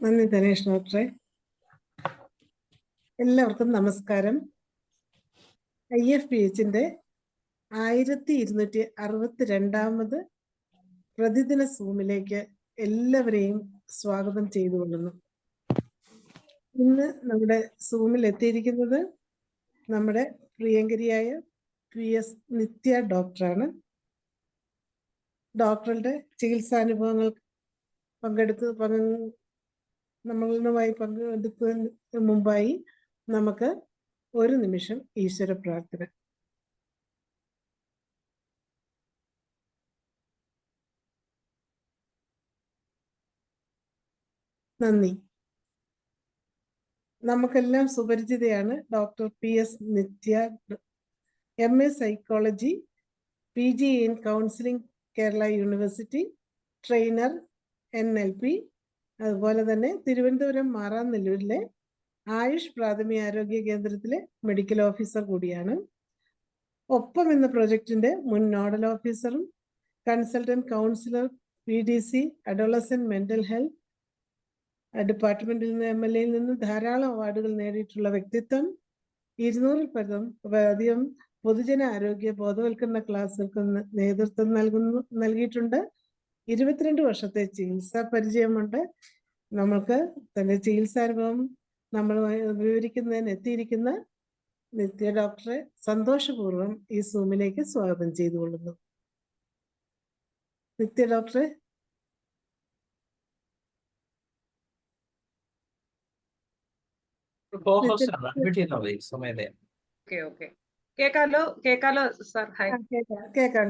നന്ദി ധനേഷ് ഡോക്ടറെ. എല്ലാവർക്കും നമസ്കാരം. IFPHന്റെ 1262 പ്രതിദിന സൂമിലേക്ക് എല്ലാവരെയും സ്വാഗതം ചെയ്തുകൊള്ളുന്നു. ഇന്ന് നമ്മുടെ സൂമിൽ എത്തിയിരിക്കുന്നത് നമ്മുടെ പ്രിയങ്കരിയായ PS നിത്യ ഡോക്ടറാണ്. ഡോക്ടറുടെ ചികിത്സാനുഭവങ്ങൾ നമ്മളുമായി പങ്കെടുക്കുന്നതിന് മുമ്പായി നമുക്ക് ഒരു നിമിഷം ഈശ്വര പ്രാർത്ഥന. നന്ദി. നമുക്കെല്ലാം സുപരിചിതയാണ് doctor PS Nithya, MA psychology, PG in counselling Kerala university, trainer NLP, അതുപോലെ തന്നെ തിരുവനന്തപുരം മാറാനെല്ലൂരിലെ ആയുഷ് പ്രാഥമിക ആരോഗ്യ കേന്ദ്രത്തിലെ മെഡിക്കൽ ഓഫീസർ കൂടിയാണ്. ഒപ്പം എന്ന പ്രൊജക്ടിന്റെ മുൻ നോഡൽ ഓഫീസറും consultant counsellor PDC adolescent mental health ഡിപ്പാർട്ട്മെന്റിൽ നിന്ന് MLAയിൽ നിന്ന് ധാരാളം അവാർഡുകൾ നേടിയിട്ടുള്ള വ്യക്തിത്വം. 200-ൽ പൊതുജന ആരോഗ്യ ബോധവൽക്കരണ ക്ലാസുകൾക്ക് നേതൃത്വം നൽകിയിട്ടുണ്ട്. 22 വർഷത്തെ ചികിത്സാ പരിചയമുണ്ട്. നമ്മൾക്ക് തന്റെ ചികിത്സാനുഭവം നമ്മളുമായി വിവരിക്കുന്നതിന് എത്തിയിരിക്കുന്ന നിത്യ ഡോക്ടറെ സന്തോഷപൂർവ്വം ഈ സൂമിലേക്ക് സ്വാഗതം ചെയ്തുകൊള്ളുന്നു. നിത്യ ഡോക്ടറെ. കേക്കാലോ സർ. കേക്കാം.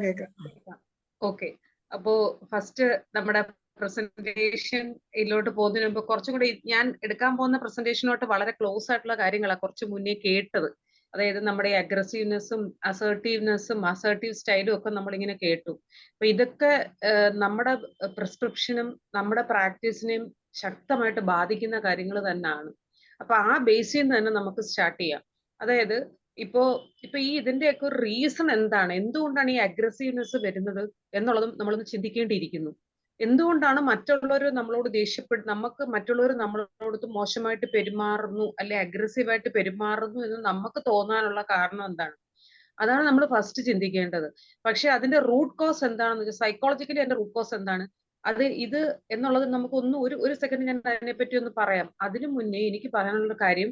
ഓക്കെ, അപ്പോ ഫസ്റ്റ് നമ്മുടെ പ്രസന്റേഷനിലോട്ട് പോകുന്നതിന് മുമ്പ് കുറച്ചും കൂടി ഞാൻ എടുക്കാൻ പോകുന്ന പ്രസന്റേഷനോട്ട് വളരെ ക്ലോസ് ആയിട്ടുള്ള കാര്യങ്ങളാണ് കുറച്ച് മുന്നേ കേട്ടത്. അതായത് നമ്മുടെ അഗ്രസീവ്നെസ്സും അസർട്ടീവ് സ്റ്റൈലും ഒക്കെ നമ്മളിങ്ങനെ കേട്ടു. അപ്പൊ ഇതൊക്കെ നമ്മുടെ പ്രിസ്ക്രിപ്ഷനും നമ്മുടെ പ്രാക്ടീസിനെയും ശക്തമായിട്ട് ബാധിക്കുന്ന കാര്യങ്ങൾ തന്നെയാണ്. അപ്പൊ ആ ബേസിൽ നിന്ന് തന്നെ നമുക്ക് സ്റ്റാർട്ട് ചെയ്യാം. അതായത് ഇപ്പൊ ഈ ഇതിന്റെയൊക്കെ ഒരു റീസൺ എന്താണ്, എന്തുകൊണ്ടാണ് ഈ അഗ്രസീവ്നെസ് വരുന്നത് എന്നുള്ളതും നമ്മളൊന്ന് ചിന്തിക്കേണ്ടിയിരിക്കുന്നു. എന്തുകൊണ്ടാണ് മറ്റുള്ളവർ നമ്മളോട് നമുക്ക് മറ്റുള്ളവർ നമ്മളോട് മോശമായിട്ട് പെരുമാറുന്നു അല്ലെ അഗ്രസീവായിട്ട് പെരുമാറുന്നു എന്ന് നമുക്ക് തോന്നാനുള്ള കാരണം എന്താണ്? അതാണ് നമ്മൾ ഫസ്റ്റ് ചിന്തിക്കേണ്ടത്. പക്ഷെ അതിന്റെ റൂട്ട് കോസ് എന്താണെന്ന് വെച്ചാൽ സൈക്കോളജിക്കലി അതിന്റെ റൂട്ട് കോസ് എന്താണ്, ഇത് എന്നുള്ളത് ഒരു സെക്കൻഡ് ഞാൻ അതിനെപ്പറ്റി ഒന്ന് പറയാം. അതിനു മുന്നേ എനിക്ക് പറയാനുള്ള കാര്യം,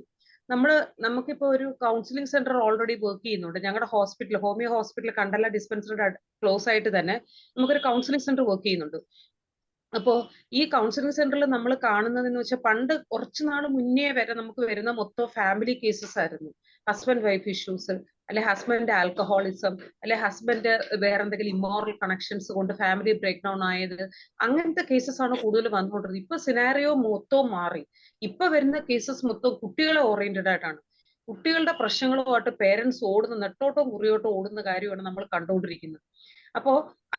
നമുക്കിപ്പോ ഒരു കൗൺസിലിംഗ് സെന്റർ ഓൾറെഡി വർക്ക് ചെയ്യുന്നുണ്ട്. ഞങ്ങളുടെ ഹോസ്പിറ്റൽ, ഹോമിയോ ഹോസ്പിറ്റൽ കണ്ടല ഡിസ്പെൻസറിയുടെ ക്ലോസ് ആയിട്ട് തന്നെ നമുക്കൊരു കൗൺസിലിംഗ് സെന്റർ വർക്ക് ചെയ്യുന്നുണ്ട്. അപ്പോ ഈ കൗൺസിലിംഗ് സെന്ററിൽ നമ്മൾ കാണുന്നതെന്ന് വെച്ചാൽ പണ്ട് കുറച്ചു നാൾ മുന്നേ വരെ നമുക്ക് വരുന്ന മൊത്തം ഫാമിലി കേസസ് ആയിരുന്നു. ഹസ്ബൻഡ് വൈഫ് ഇഷ്യൂസ്, അല്ലെ ഹസ്ബൻഡ് ആൽക്കഹോളിസം, അല്ലെ ഹസ്ബൻഡ് വേറെ എന്തെങ്കിലും ഇമ്മോറൽ കണക്ഷൻസ് കൊണ്ട് ഫാമിലി ബ്രേക്ക് ഡൗൺ ആയത്, അങ്ങനത്തെ കേസസ് ആണ് കൂടുതൽ വന്നുകൊണ്ടിരുന്നത്. ഇപ്പൊ സിനാരിയോ മൊത്തവും മാറി. ഇപ്പൊ വരുന്ന കേസസ് മൊത്തം കുട്ടികളെ ഓറിയന്റഡ് ആയിട്ടാണ്. കുട്ടികളുടെ പ്രശ്നങ്ങളുമായിട്ട് പേരൻസ് നെട്ടോട്ടവും കുറിയോട്ടവും ഓടുന്ന കാര്യമാണ് നമ്മൾ കണ്ടുകൊണ്ടിരിക്കുന്നത്. അപ്പോ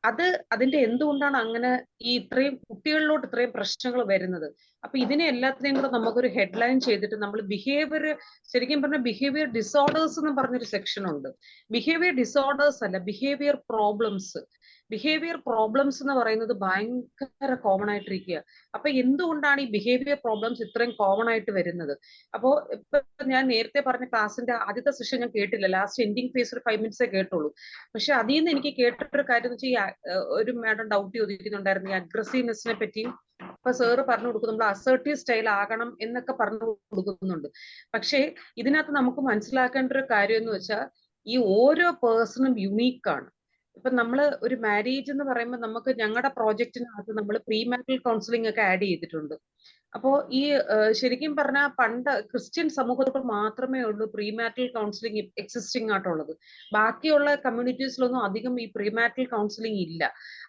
അതിന്റെ എന്തുകൊണ്ടാണ് അങ്ങനെ ഇത്രയും കുട്ടികളിലോട്ട് ഇത്രയും പ്രശ്നങ്ങൾ വരുന്നത്? അപ്പൊ ഇതിനെ എല്ലാത്തിനെയും കൂടെ നമുക്കൊരു ഹെഡ്ലൈൻ ചെയ്തിട്ട് നമ്മൾ ശരിക്കും പറഞ്ഞ ബിഹേവിയർ ഡിസോർഡേഴ്സ് എന്ന് പറഞ്ഞൊരു സെക്ഷൻ ഉണ്ട്. ബിഹേവിയർ ഡിസോർഡേഴ്സ് അല്ല, ബിഹേവിയർ പ്രോബ്ലംസ് എന്ന് പറയുന്നത് ഭയങ്കര കോമൺ ആയിട്ടിരിക്കുക. അപ്പൊ എന്തുകൊണ്ടാണ് ഈ ബിഹേവിയർ പ്രോബ്ലംസ് ഇത്രയും കോമൺ ആയിട്ട് വരുന്നത്? അപ്പോ ഇപ്പൊ ഞാൻ നേരത്തെ പറഞ്ഞ ക്ലാസ്സിന്റെ ആദ്യത്തെ സെഷൻ ഞാൻ കേട്ടില്ല, ലാസ്റ്റ് എൻഡിങ് ഫേസ് ഒരു 5 മിനിറ്റ്സേ കേട്ടുള്ളൂ. പക്ഷെ അതിൽ നിന്ന് എനിക്ക് കേട്ടിട്ടൊരു കാര്യം എന്ന് വെച്ചാൽ, ഒരു മാഡം ഡൗട്ട് ചോദിക്കുന്നുണ്ടായിരുന്നു ഈ അഗ്രസീവ്നെസ്സിനെ പറ്റിയും. അപ്പൊ സാറ് പറഞ്ഞു കൊടുക്കും നമ്മൾ അസർട്ടീവ് സ്റ്റൈൽ ആകണം എന്നൊക്കെ പറഞ്ഞു കൊടുക്കുന്നുണ്ട്. പക്ഷേ ഇതിനകത്ത് നമുക്ക് മനസ്സിലാക്കേണ്ട ഒരു കാര്യം എന്ന് വെച്ചാൽ, ഈ ഓരോ പേഴ്സണും യുണീക്കാണ്. ഇപ്പൊ നമ്മൾ ഒരു മാരേജ് എന്ന് പറയുമ്പോൾ നമുക്ക് ഞങ്ങളുടെ പ്രോജക്റ്റിനകത്ത് നമ്മൾ പ്രീ മാരിറ്റൽ കൗൺസിലിംഗ് ഒക്കെ ആഡ് ചെയ്തിട്ടുണ്ട്. അപ്പോ ഈ ശരിക്കും പറഞ്ഞാൽ പണ്ട് ക്രിസ്ത്യൻ സമൂഹത്തിൽ മാത്രമേ ഉള്ളൂ പ്രീ മാരിറ്റൽ കൗൺസിലിംഗ് എക്സിസ്റ്റിംഗ് ആയിട്ടുള്ളത്. ബാക്കിയുള്ള കമ്മ്യൂണിറ്റീസിലൊന്നും അധികം ഈ പ്രീ മാരിറ്റൽ കൗൺസിലിംഗ് ഇല്ല.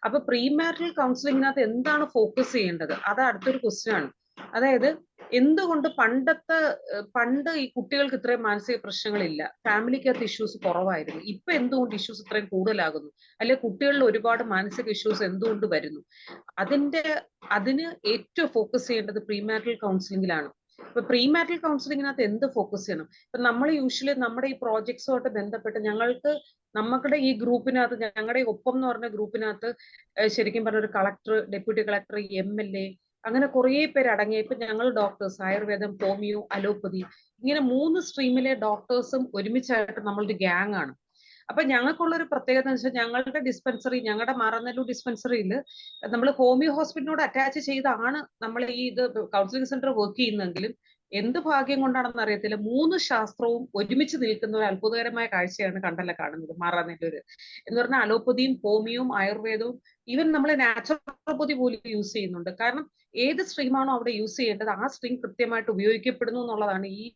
അപ്പൊ പ്രീ മാരിറ്റൽ കൗൺസിലിംഗിനകത്ത് എന്താണ് ഫോക്കസ് ചെയ്യേണ്ടത്, അത് അടുത്തൊരു ക്വസ്റ്റ്യൻ ആണ്. അതായത് എന്തുകൊണ്ട് പണ്ട് ഈ കുട്ടികൾക്ക് ഇത്രയും മാനസിക പ്രശ്നങ്ങളില്ല, ഫാമിലിക്കകത്ത് ഇഷ്യൂസ് കുറവായിരുന്നു, ഇപ്പൊ എന്തുകൊണ്ട് ഇഷ്യൂസ് ഇത്രയും കൂടുതലാകുന്നു, അല്ലെ കുട്ടികളിൽ ഒരുപാട് മാനസിക ഇഷ്യൂസ് എന്തുകൊണ്ട് വരുന്നു? അതിന് ഏറ്റവും ഫോക്കസ് ചെയ്യേണ്ടത് പ്രീ മാരിറ്റൽ കൗൺസിലിംഗിലാണ്. ഇപ്പൊ പ്രീ മാരിറ്റൽ കൗൺസിലിങ്ങിനകത്ത് എന്ത് ഫോക്കസ് ചെയ്യണം? ഇപ്പൊ നമ്മൾ യൂഷ്വലി നമ്മുടെ ഈ പ്രോജക്ട്സുമായിട്ട് ബന്ധപ്പെട്ട് നമ്മുടെ ഈ ഗ്രൂപ്പിനകത്ത്, ഞങ്ങളുടെ ഒപ്പം എന്ന് പറഞ്ഞ ഗ്രൂപ്പിനകത്ത് ശരിക്കും പറഞ്ഞ ഒരു കളക്ടർ, ഡെപ്യൂട്ടി കളക്ടർ, MLA, അങ്ങനെ കുറേ പേര് അടങ്ങിയ, ഇപ്പൊ ഞങ്ങൾ ഡോക്ടേഴ്സ്, ആയുർവേദം, ഹോമിയോ, അലോപ്പതി, ഇങ്ങനെ 3 സ്ട്രീമിലെ ഡോക്ടേഴ്സും ഒരുമിച്ചായിട്ട് നമ്മളൊരു ഗ്യാങ് ആണ്. അപ്പൊ ഞങ്ങൾക്കുള്ള ഒരു പ്രത്യേകത എന്ന് വെച്ചാൽ ഞങ്ങളുടെ ഡിസ്പെൻസറി, ഞങ്ങളുടെ മാറനല്ലൂർ ഡിസ്പെൻസറിയിൽ നമ്മൾ ഹോമിയോ ഹോസ്പിറ്റലിനോട് അറ്റാച്ച് ചെയ്താണ് നമ്മൾ ഈ ഇത് കൗൺസിലിംഗ് സെന്റർ വർക്ക് ചെയ്യുന്നെങ്കിലും എന്ത് ഭാഗ്യം കൊണ്ടാണെന്ന് അറിയത്തില്ല, 3 ശാസ്ത്രവും ഒരുമിച്ച് നിൽക്കുന്ന ഒരു അത്ഭുതകരമായ കാഴ്ചയാണ് കണ്ടല്ല കാണുന്നത് മാറാനല്ലൂര് എന്ന് പറഞ്ഞാൽ. അലോപ്പതിയും ഹോമിയോയും ആയുർവേദവും ഈവൻ നമ്മൾ നാച്ചുറോപ്പതി പോലും യൂസ് ചെയ്യുന്നുണ്ട്. കാരണം ഏത് സ്ട്രീമാണോ അവിടെ യൂസ് ചെയ്യേണ്ടത് ആ സ്ട്രീം കൃത്യമായിട്ട് ഉപയോഗിക്കപ്പെടുന്നു എന്നുള്ളതാണ് ഈ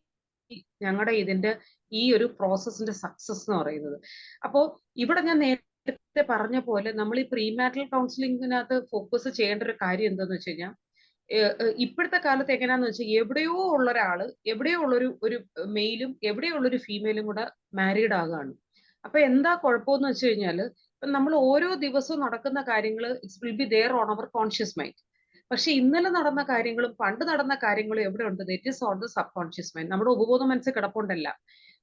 ഞങ്ങളുടെ ഇതിന്റെ ഈ ഒരു പ്രോസസ്സിന്റെ സക്സസ് എന്ന് പറയുന്നത്. അപ്പോ ഇവിടെ ഞാൻ നേരത്തെ പറഞ്ഞ പോലെ നമ്മൾ ഈ പ്രീ മാരിറ്റൽ കൗൺസിലിങ്ങിനകത്ത് ഫോക്കസ് ചെയ്യേണ്ട ഒരു കാര്യം എന്താന്ന് വെച്ച് കഴിഞ്ഞാൽ, ഇപ്പോഴത്തെ കാലത്ത് എങ്ങനെയാന്ന് വെച്ചാൽ എവിടെയോ ഉള്ള ഒരാള്, എവിടെയോ ഉള്ളൊരു ഒരു മെയിലും എവിടെയോ ഉള്ളൊരു ഫീമെയിലും കൂടെ മാരീഡ് ആകുകയാണ്. അപ്പൊ എന്താ കുഴപ്പമെന്ന് വെച്ച് കഴിഞ്ഞാല്, നമ്മൾ ഓരോ ദിവസവും നടക്കുന്ന കാര്യങ്ങൾ it's will be there on our conscious mind. പക്ഷെ ഇന്നലെ നടന്ന കാര്യങ്ങളും പണ്ട് നടന്ന കാര്യങ്ങളും എവിടെ ഉണ്ട്? That is on the sub conscious mind, നമ്മുടെ ഉപബോധ മനസ്സിൽ കിടപ്പുണ്ടല്ല.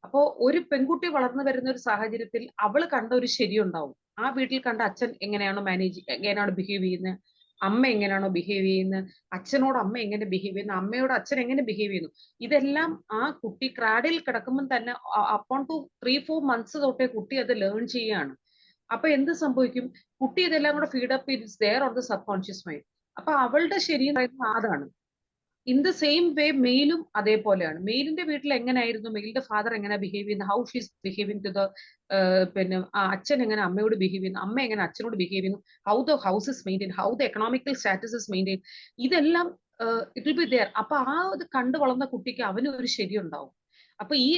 അപ്പോ ഒരു പെൺകുട്ടി വളർന്നു വരുന്ന ഒരു സാഹചര്യത്തിൽ അവള് കണ്ട ഒരു ശരിയുണ്ടാവും. ആ വീട്ടിൽ കണ്ട അച്ഛൻ എങ്ങനെയാണോ ബിഹേവ് ചെയ്യുന്നത്, അമ്മ എങ്ങനെയാണോ ബിഹേവ് ചെയ്യുന്നത്, അച്ഛനോട് അമ്മ എങ്ങനെ ബിഹേവ് ചെയ്യുന്നു, അമ്മയോട് അച്ഛൻ എങ്ങനെ ബിഹേവ് ചെയ്യുന്നു, ഇതെല്ലാം ആ കുട്ടി ക്രാഡിൽ കിടക്കുമ്പോൾ തന്നെ അപ്പോൺ ടു 3-4 മന്ത്സ് തൊട്ടേ കുട്ടി അത് ലേൺ ചെയ്യാണ്. അപ്പൊ എന്ത് സംഭവിക്കും? കുട്ടി ഇതെല്ലാം കൂടെ feed up it's there on the sub conscious mind. അപ്പൊ അവളുടെ ശരി എന്ന് പറയുന്നത് അതാണ്. ഇൻ ദ സെയിം വേ മെയിലും അതേപോലെയാണ്. മെയിലിന്റെ വീട്ടിൽ എങ്ങനെയായിരുന്നു, മെയിലിന്റെ ഫാദർ എങ്ങനെ ബിഹേവ് ചെയ്യുന്നത്, how she's behaving to the പിന്നെ അച്ഛൻ എങ്ങനെ അമ്മയോട് ബിഹേവ് ചെയ്യുന്നു, അമ്മ എങ്ങനെ അച്ഛനോട് ബിഹേവ് ചെയ്യുന്നു, how the house is maintain, how the economical status is maintain, ഇതെല്ലാം ഇറ്റ് വിൽ ബി ദെയർ. അപ്പൊ ആ ഇത് കണ്ടു വളർന്ന കുട്ടിക്ക് അവന് ഒരു ശരി ഉണ്ടാവും. അപ്പൊ ഈ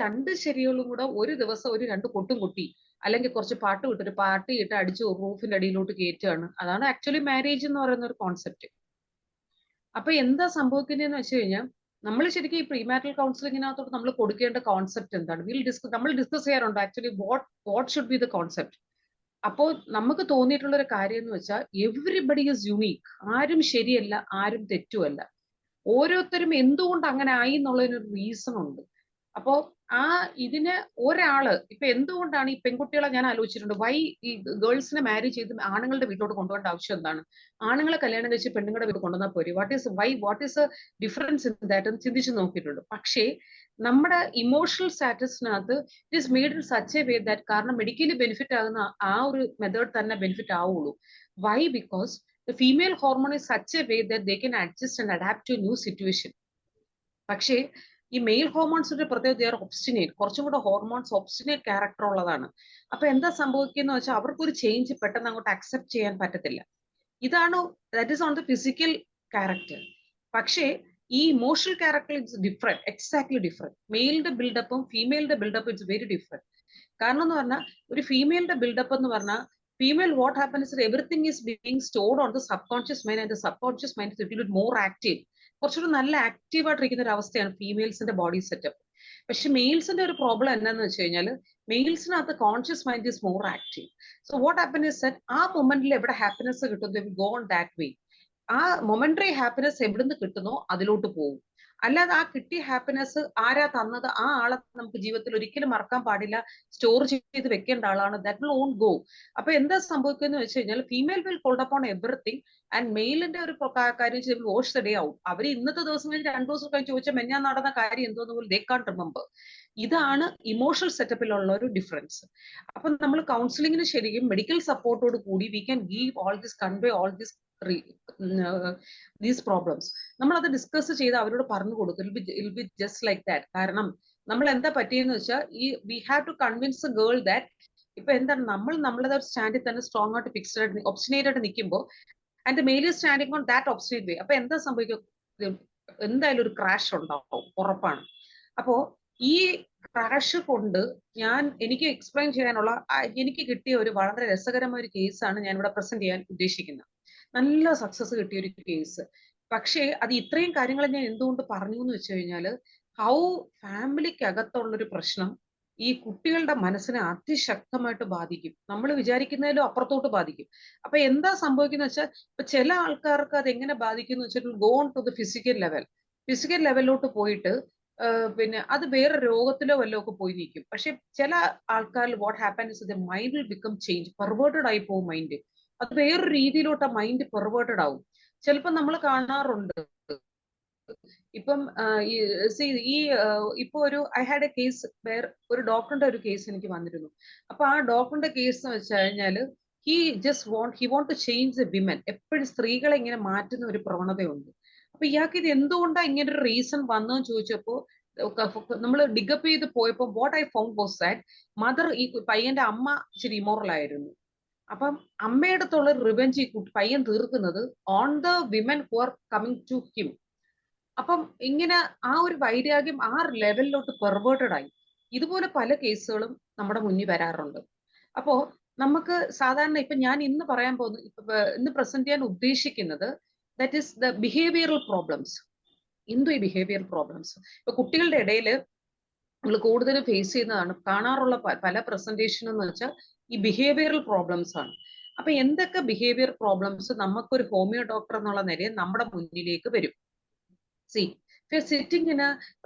2 ശരികളും കൂടെ ഒരു ദിവസം ഒരു 2 കൊട്ടും കൊട്ടി, അല്ലെങ്കിൽ കുറച്ച് പാട്ട് ഇട്ട് അടിച്ച് റൂഫിന്റെ അടിയിലോട്ട് കയറ്റുകയാണ്. അതാണ് ആക്ച്വലി മാരേജ് എന്ന് പറയുന്ന ഒരു കോൺസെപ്റ്റ്. അപ്പൊ എന്താ സംഭവിക്കുന്നതെന്ന് വെച്ച് കഴിഞ്ഞാൽ, നമ്മൾ ശരിക്കും ഈ പ്രീമാരിറ്റൽ കൗൺസിലിങ്ങിനകത്തോട്ട് നമ്മൾ കൊടുക്കേണ്ട കോൺസെപ്റ്റ് എന്താണ്? നമ്മൾ ഡിസ്കസ് ചെയ്യാറുണ്ട് actually what should be the concept. അപ്പോൾ നമുക്ക് തോന്നിയിട്ടുള്ള ഒരു കാര്യം എന്ന് വെച്ചാൽ എവറിബഡി ഈസ് യുണീക്ക്. ആരും ശരിയല്ല, ആരും തെറ്റുമല്ല. ഓരോരുത്തരും എന്തുകൊണ്ട് അങ്ങനെ ആയി എന്നുള്ളതിനൊരു റീസൺ ഉണ്ട്. അപ്പോ ആ ഇതിന് ഒരാള് ഇപ്പൊ എന്തുകൊണ്ടാണ് ഈ പെൺകുട്ടികളെ ഞാൻ ആലോചിച്ചിട്ടുണ്ട്, വൈ ഈ ഗേൾസിനെ മാരി ചെയ്ത് ആണുങ്ങളുടെ വീട്ടിലോട്ട് കൊണ്ടുപോകേണ്ട ആവശ്യം എന്താണ്? ആണുങ്ങളെ കല്യാണം കഴിച്ച് പെണ്ണുങ്ങളുടെ വീട്ടിൽ കൊണ്ടുവന്നാൽ പോരെ. What is a difference in that എന്ന് ചിന്തിച്ച് നോക്കിയിട്ടുണ്ട്. പക്ഷേ നമ്മുടെ ഇമോഷണൽ സ്റ്റാറ്റസിനകത്ത് it is made in such a way that, കാരണം മെഡിക്കലി ബെനിഫിറ്റ് ആകുന്ന ആ ഒരു മെത്തേഡ് തന്നെ ബെനിഫിറ്റ് ആവുള്ളൂ. Why? Because the female hormone is such a way that they can adjust and adapt to a new situation. പക്ഷേ ഈ mail ഹോർമോൺസിന്റെ പ്രത്യേകത obstinate, കുറച്ചും കൂടെ ഹോർമോൺസ് ഒബ്സ്റ്റിനേറ്റ് ക്യാരക്ടർ ഉള്ളതാണ്. അപ്പൊ എന്താ സംഭവിക്കുന്ന വെച്ചാൽ അവർക്കൊരു ചേഞ്ച് പെട്ടെന്ന് അങ്ങോട്ട് അക്സെപ്റ്റ് ചെയ്യാൻ പറ്റത്തില്ല. ഇതാണ് that is on the physical character. പക്ഷേ ഈ emotional character it's different, exactly different. മെയിലിന്റെ ബിൽഡപ്പും ഫീമെയിലിന്റെ ബിൽഡപ്പ് ഇറ്റ്സ് വെരി ഡിഫറെന്റ്. കാരണം എന്ന് പറഞ്ഞാൽ ഒരു ഫീമെയിലിന്റെ ബിൽഡപ്പ് എന്ന് പറഞ്ഞാൽ, female, what happens is everything is being stored on the subconscious mind, and the subconscious mind is a little bit more active. കുറച്ചൊരു നല്ല ആക്റ്റീവ് ആയിട്ടിരിക്കുന്ന ഒരു അവസ്ഥയാണ് ഫീമെയിൽസിന്റെ ബോഡി സെറ്റപ്പ്. പക്ഷെ മെയിൽസിന്റെ ഒരു പ്രോബ്ലം എന്താണെന്ന് വെച്ച് കഴിഞ്ഞാൽ, മെയിൽസിനകത്ത് conscious mind is more active. So what happen is that ആ മൊമെന്റിൽ എവിടെ ഹാപ്പിനെസ് കിട്ടും, they will go on that way. ആ മൊമെന്ററി ഹാപ്പിനെസ് എവിടുന്ന് കിട്ടുന്നോ അതിലോട്ട് പോകും. അല്ലാതെ ആ കിട്ടിയ ഹാപ്പിനെസ് ആരാ തന്നത്, ആ ആളെ നമുക്ക് ജീവിതത്തിൽ ഒരിക്കലും മറക്കാൻ പാടില്ല, സ്റ്റോർ ചെയ്ത് വെക്കേണ്ട ആളാണ്, ദാറ്റ് വിൽ ഓൺ ഗോ. അപ്പൊ എന്താ സംഭവിക്കുന്നത് വെച്ച് കഴിഞ്ഞാൽ, female will hold upon everything, and മെയിലിന്റെ ഒരു കാര്യം വാഷ് ദ ഡേ ഔട്ട്. അവർ ഇന്നത്തെ ദിവസം കഴിഞ്ഞ് 2 ദിവസം കഴിഞ്ഞ് ചോദിച്ചാൽ മെഞ്ഞാൻ നടന്ന കാര്യം എന്തോന്ന് പോലും ദേ കാൺട്ട് റിമെമ്പർ. ഇതാണ് ഇമോഷണൽ സെറ്റപ്പിലുള്ള ഒരു ഡിഫറൻസ്. അപ്പൊ നമ്മൾ കൗൺസിലിങ്ങിന് ശരിക്കും മെഡിക്കൽ സപ്പോർട്ടോട് കൂടി we can give all this, convey all this these problems. നമ്മൾ അത് ഡിസ്കസ് ചെയ്ത് അവരോട് പറഞ്ഞു കൊടുക്കും. ഇൽ ബി ജസ്റ്റ് ലൈക്ക് ദാറ്റ്. കാരണം നമ്മൾ എന്താ പറ്റിയെന്ന് വെച്ചാൽ, ഈ we have to convince a girl that ഇപ്പൊ എന്താണ്, നമ്മളുടെ സ്റ്റാൻഡിൽ തന്നെ സ്ട്രോങ് ആയിട്ട് ഫിക്സ്ഡ് ആയിട്ട് ഒബ്സ്റ്റിനേറ്റ് ആയിട്ട് നിൽക്കുമ്പോൾ, and the male is standing on that obstinate way. അപ്പൊ എന്താ സംഭവിക്കും? എന്തായാലും ഒരു ക്രാഷ് ഉണ്ടാവും, ഉറപ്പാണ്. അപ്പോ ഈ ക്രാഷ് കൊണ്ട് എനിക്ക് എക്സ്പ്ലെയിൻ ചെയ്യാനുള്ള എനിക്ക് കിട്ടിയ ഒരു വളരെ രസകരമായ ഒരു കേസാണ് ഞാൻ ഇവിടെ പ്രസന്റ് ചെയ്യാൻ ഉദ്ദേശിക്കുന്നത്. നല്ല സക്സസ് കിട്ടിയ ഒരു കേസ്. പക്ഷേ അത് ഇത്രയും കാര്യങ്ങൾ ഞാൻ എന്തുകൊണ്ട് പറഞ്ഞു എന്ന് വെച്ച് കഴിഞ്ഞാല്, ഹൗ ഫാമിലിക്കകത്തുള്ളൊരു പ്രശ്നം ഈ കുട്ടികളുടെ മനസ്സിനെ അതിശക്തമായിട്ട് ബാധിക്കും. നമ്മൾ വിചാരിക്കുന്നതിലും അപ്പുറത്തോട്ട് ബാധിക്കും. അപ്പൊ എന്താ സംഭവിക്കുന്നത് വെച്ചാൽ, ഇപ്പൊ ചില ആൾക്കാർക്ക് അത് എങ്ങനെ ബാധിക്കും എന്ന് വെച്ചാൽ go on to the physical level. Physical ലെവലിലോട്ട് പോയിട്ട് പിന്നെ അത് വേറെ രോഗത്തിലോ വല്ലോ ഒക്കെ പോയി നിൽക്കും. പക്ഷെ ചില ആൾക്കാരിൽ what happen is the mind will become change, perverted ആയി പോകും മൈൻഡ്. അത് വേറൊരു രീതിയിലോട്ട് ആ മൈൻഡ് പെർവേർട്ടഡ് ആവും. ചിലപ്പോൾ നമ്മൾ കാണാറുണ്ട് ഇപ്പം ഈ ഇപ്പൊ ഒരു I had a case where ഒരു ഡോക്ടറിന്റെ ഒരു കേസ് എനിക്ക് വന്നിരുന്നു. അപ്പൊ ആ ഡോക്ടറിന്റെ കേസ് എന്ന് വെച്ച് കഴിഞ്ഞാല് he want to change the women. എപ്പോഴും സ്ത്രീകളെ ഇങ്ങനെ മാറ്റുന്ന ഒരു പ്രവണതയുണ്ട്. അപ്പൊ ഇയാൾക്ക് ഇത് എന്തുകൊണ്ടാണ് ഇങ്ങനെ ഒരു റീസൺ വന്നതെന്ന് ചോദിച്ചപ്പോ നമ്മൾ ഡിഗപ്പ് ചെയ്ത് പോയപ്പോ what I found was that mother, ഈ പയ്യന്റെ അമ്മ ഇച്ചിരി ഇമോറൽ ആയിരുന്നു. അപ്പം അമ്മയുടെ അടുത്തുള്ള റിവെഞ്ച് പയ്യൻ തീർക്കുന്നത് on the women who are coming to him. അപ്പം ഇങ്ങനെ ആ ഒരു വൈരാഗ്യം ആ ലെവലിലോട്ട് പെർവേർട്ടഡ് ആയി. ഇതുപോലെ പല കേസുകളും നമ്മുടെ മുന്നിൽ വരാറുണ്ട്. അപ്പോ നമുക്ക് സാധാരണ ഇപ്പൊ ഞാൻ ഇന്ന് പറയാൻ പോകുന്ന ഇന്ന് പ്രസന്റ് ചെയ്യാൻ ഉദ്ദേശിക്കുന്നത് that is the behavioural problems. എന്തു ഈ ബിഹേവിയറൽ പ്രോബ്ലംസ്? ഇപ്പൊ കുട്ടികളുടെ ഇടയിൽ നമ്മൾ കൂടുതലും ഫേസ് ചെയ്യുന്നതാണ്, കാണാറുള്ള പല പ്രസന്റേഷൻ എന്ന് വെച്ചാൽ ഈ ബിഹേവിയറൽ പ്രോബ്ലംസ് ആണ്. അപ്പൊ എന്തൊക്കെ ബിഹേവിയർ പ്രോബ്ലംസ് നമുക്കൊരു ഹോമിയോ ഡോക്ടർ എന്നുള്ള നിലയിൽ നമ്മുടെ മുന്നിലേക്ക് വരും? സി സിറ്റിങ്ങിന്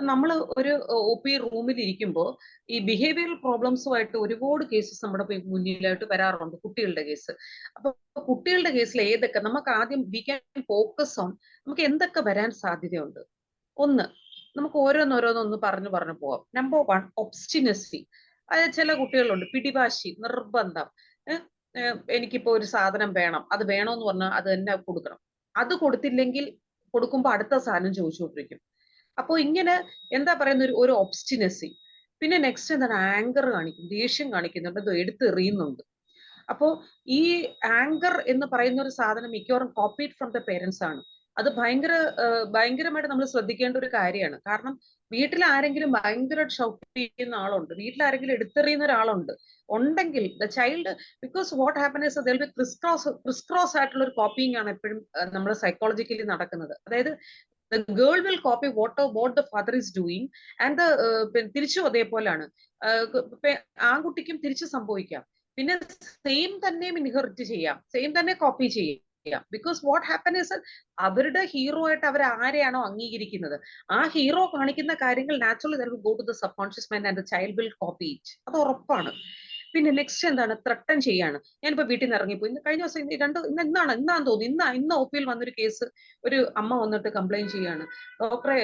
നമ്മൾ ഒരു ഒ പി റൂമിൽ ഇരിക്കുമ്പോൾ ഈ ബിഹേവിയറൽ പ്രോബ്ലംസുമായിട്ട് ഒരുപാട് കേസസ് നമ്മുടെ മുന്നിലായിട്ട് വരാറുണ്ട്, കുട്ടികളുടെ കേസ്. അപ്പൊ കുട്ടികളുടെ കേസിൽ ഏതൊക്കെ നമുക്ക് ആദ്യം വി ക്യാൻ ഫോക്കസ് ഓൺ, നമുക്ക് എന്തൊക്കെ വരാൻ സാധ്യതയുണ്ട്? ഒന്ന്, നമുക്ക് ഓരോന്നോരോന്നൊന്ന് പറഞ്ഞു പോവാം. നമ്പർ 1, ഒബ്സ്റ്റിനസി. അതായത് ചില കുട്ടികളുണ്ട് പിടിവാശി, നിർബന്ധം. എനിക്കിപ്പോ ഒരു സാധനം വേണം, അത് വേണോന്ന് പറഞ്ഞാൽ അത് തന്നെ കൊടുക്കണം. അത് കൊടുത്തില്ലെങ്കിൽ കൊടുക്കുമ്പോൾ അടുത്ത സാധനം ചോദിച്ചുകൊണ്ടിരിക്കും. അപ്പൊ ഇങ്ങനെ എന്താ പറയുന്ന ഒരു ഒബ്സ്റ്റിനസി. പിന്നെ നെക്സ്റ്റ് എന്താണ്? ആങ്കർ കാണിക്കും, ദേഷ്യം കാണിക്കുന്നുണ്ട്, അത് എടുത്തെറിയുന്നുണ്ട്. അപ്പോ ഈ ആങ്കർ എന്ന് പറയുന്ന ഒരു സാധനം മിക്കവാറും കോപ്പീഡ് ഫ്രം ദ പേരൻസ് ആണ്. അത് ഭയങ്കരമായിട്ട് നമ്മൾ ശ്രദ്ധിക്കേണ്ട ഒരു കാര്യമാണ്. കാരണം വീട്ടിൽ ആരെങ്കിലും ഭയങ്കര ഷൗട്ട് ചെയ്യുന്ന ആളുണ്ട്, വീട്ടിൽ ആരെങ്കിലും എടുത്തെറിയുന്ന ഒരാളുണ്ട് ഉണ്ടെങ്കിൽ the child, because what happen is there will be crisscross ആയിട്ടുള്ള ഒരു കോപ്പിംഗ് ആണ് എപ്പോഴും നമ്മൾ സൈക്കോളജിക്കലി നടക്കുന്നത്. അതായത് the girl will copy what the father is doing and തിരിച്ചും അതേപോലാണ്. ആൺകുട്ടിക്കും തിരിച്ചു സംഭവിക്കാം. പിന്നെ സെയിം തന്നെ ഇൻഹെറിറ്റ് ചെയ്യാം, സെയിം തന്നെ കോപ്പി ചെയ്യാം. ബിക്കോസ് വാട്ട് ഹാപ്പൻ ഇസ് അവരുടെ ഹീറോ ആയിട്ട് അവർ ആരെയാണോ അംഗീകരിക്കുന്നത് ആ ഹീറോ കാണിക്കുന്ന കാര്യങ്ങൾ naturally go to the sub conscious mind and the child will copy it. അത് ഉറപ്പാണ്. പിന്നെ നെക്സ്റ്റ് എന്താണ്? ത്രട്ടൻ ചെയ്യാണ്. ഞാനിപ്പോ വീട്ടിൽ നിന്ന് ഇറങ്ങിപ്പോയി, കഴിഞ്ഞ ദിവസം ഇന്നാന്ന് തോന്നുന്നു, ഇന്ന് ഒ പിയിൽ വന്നൊരു കേസ്. ഒരു അമ്മ വന്നിട്ട് കംപ്ലൈന്റ് ചെയ്യാണ്, ഡോക്ടറെ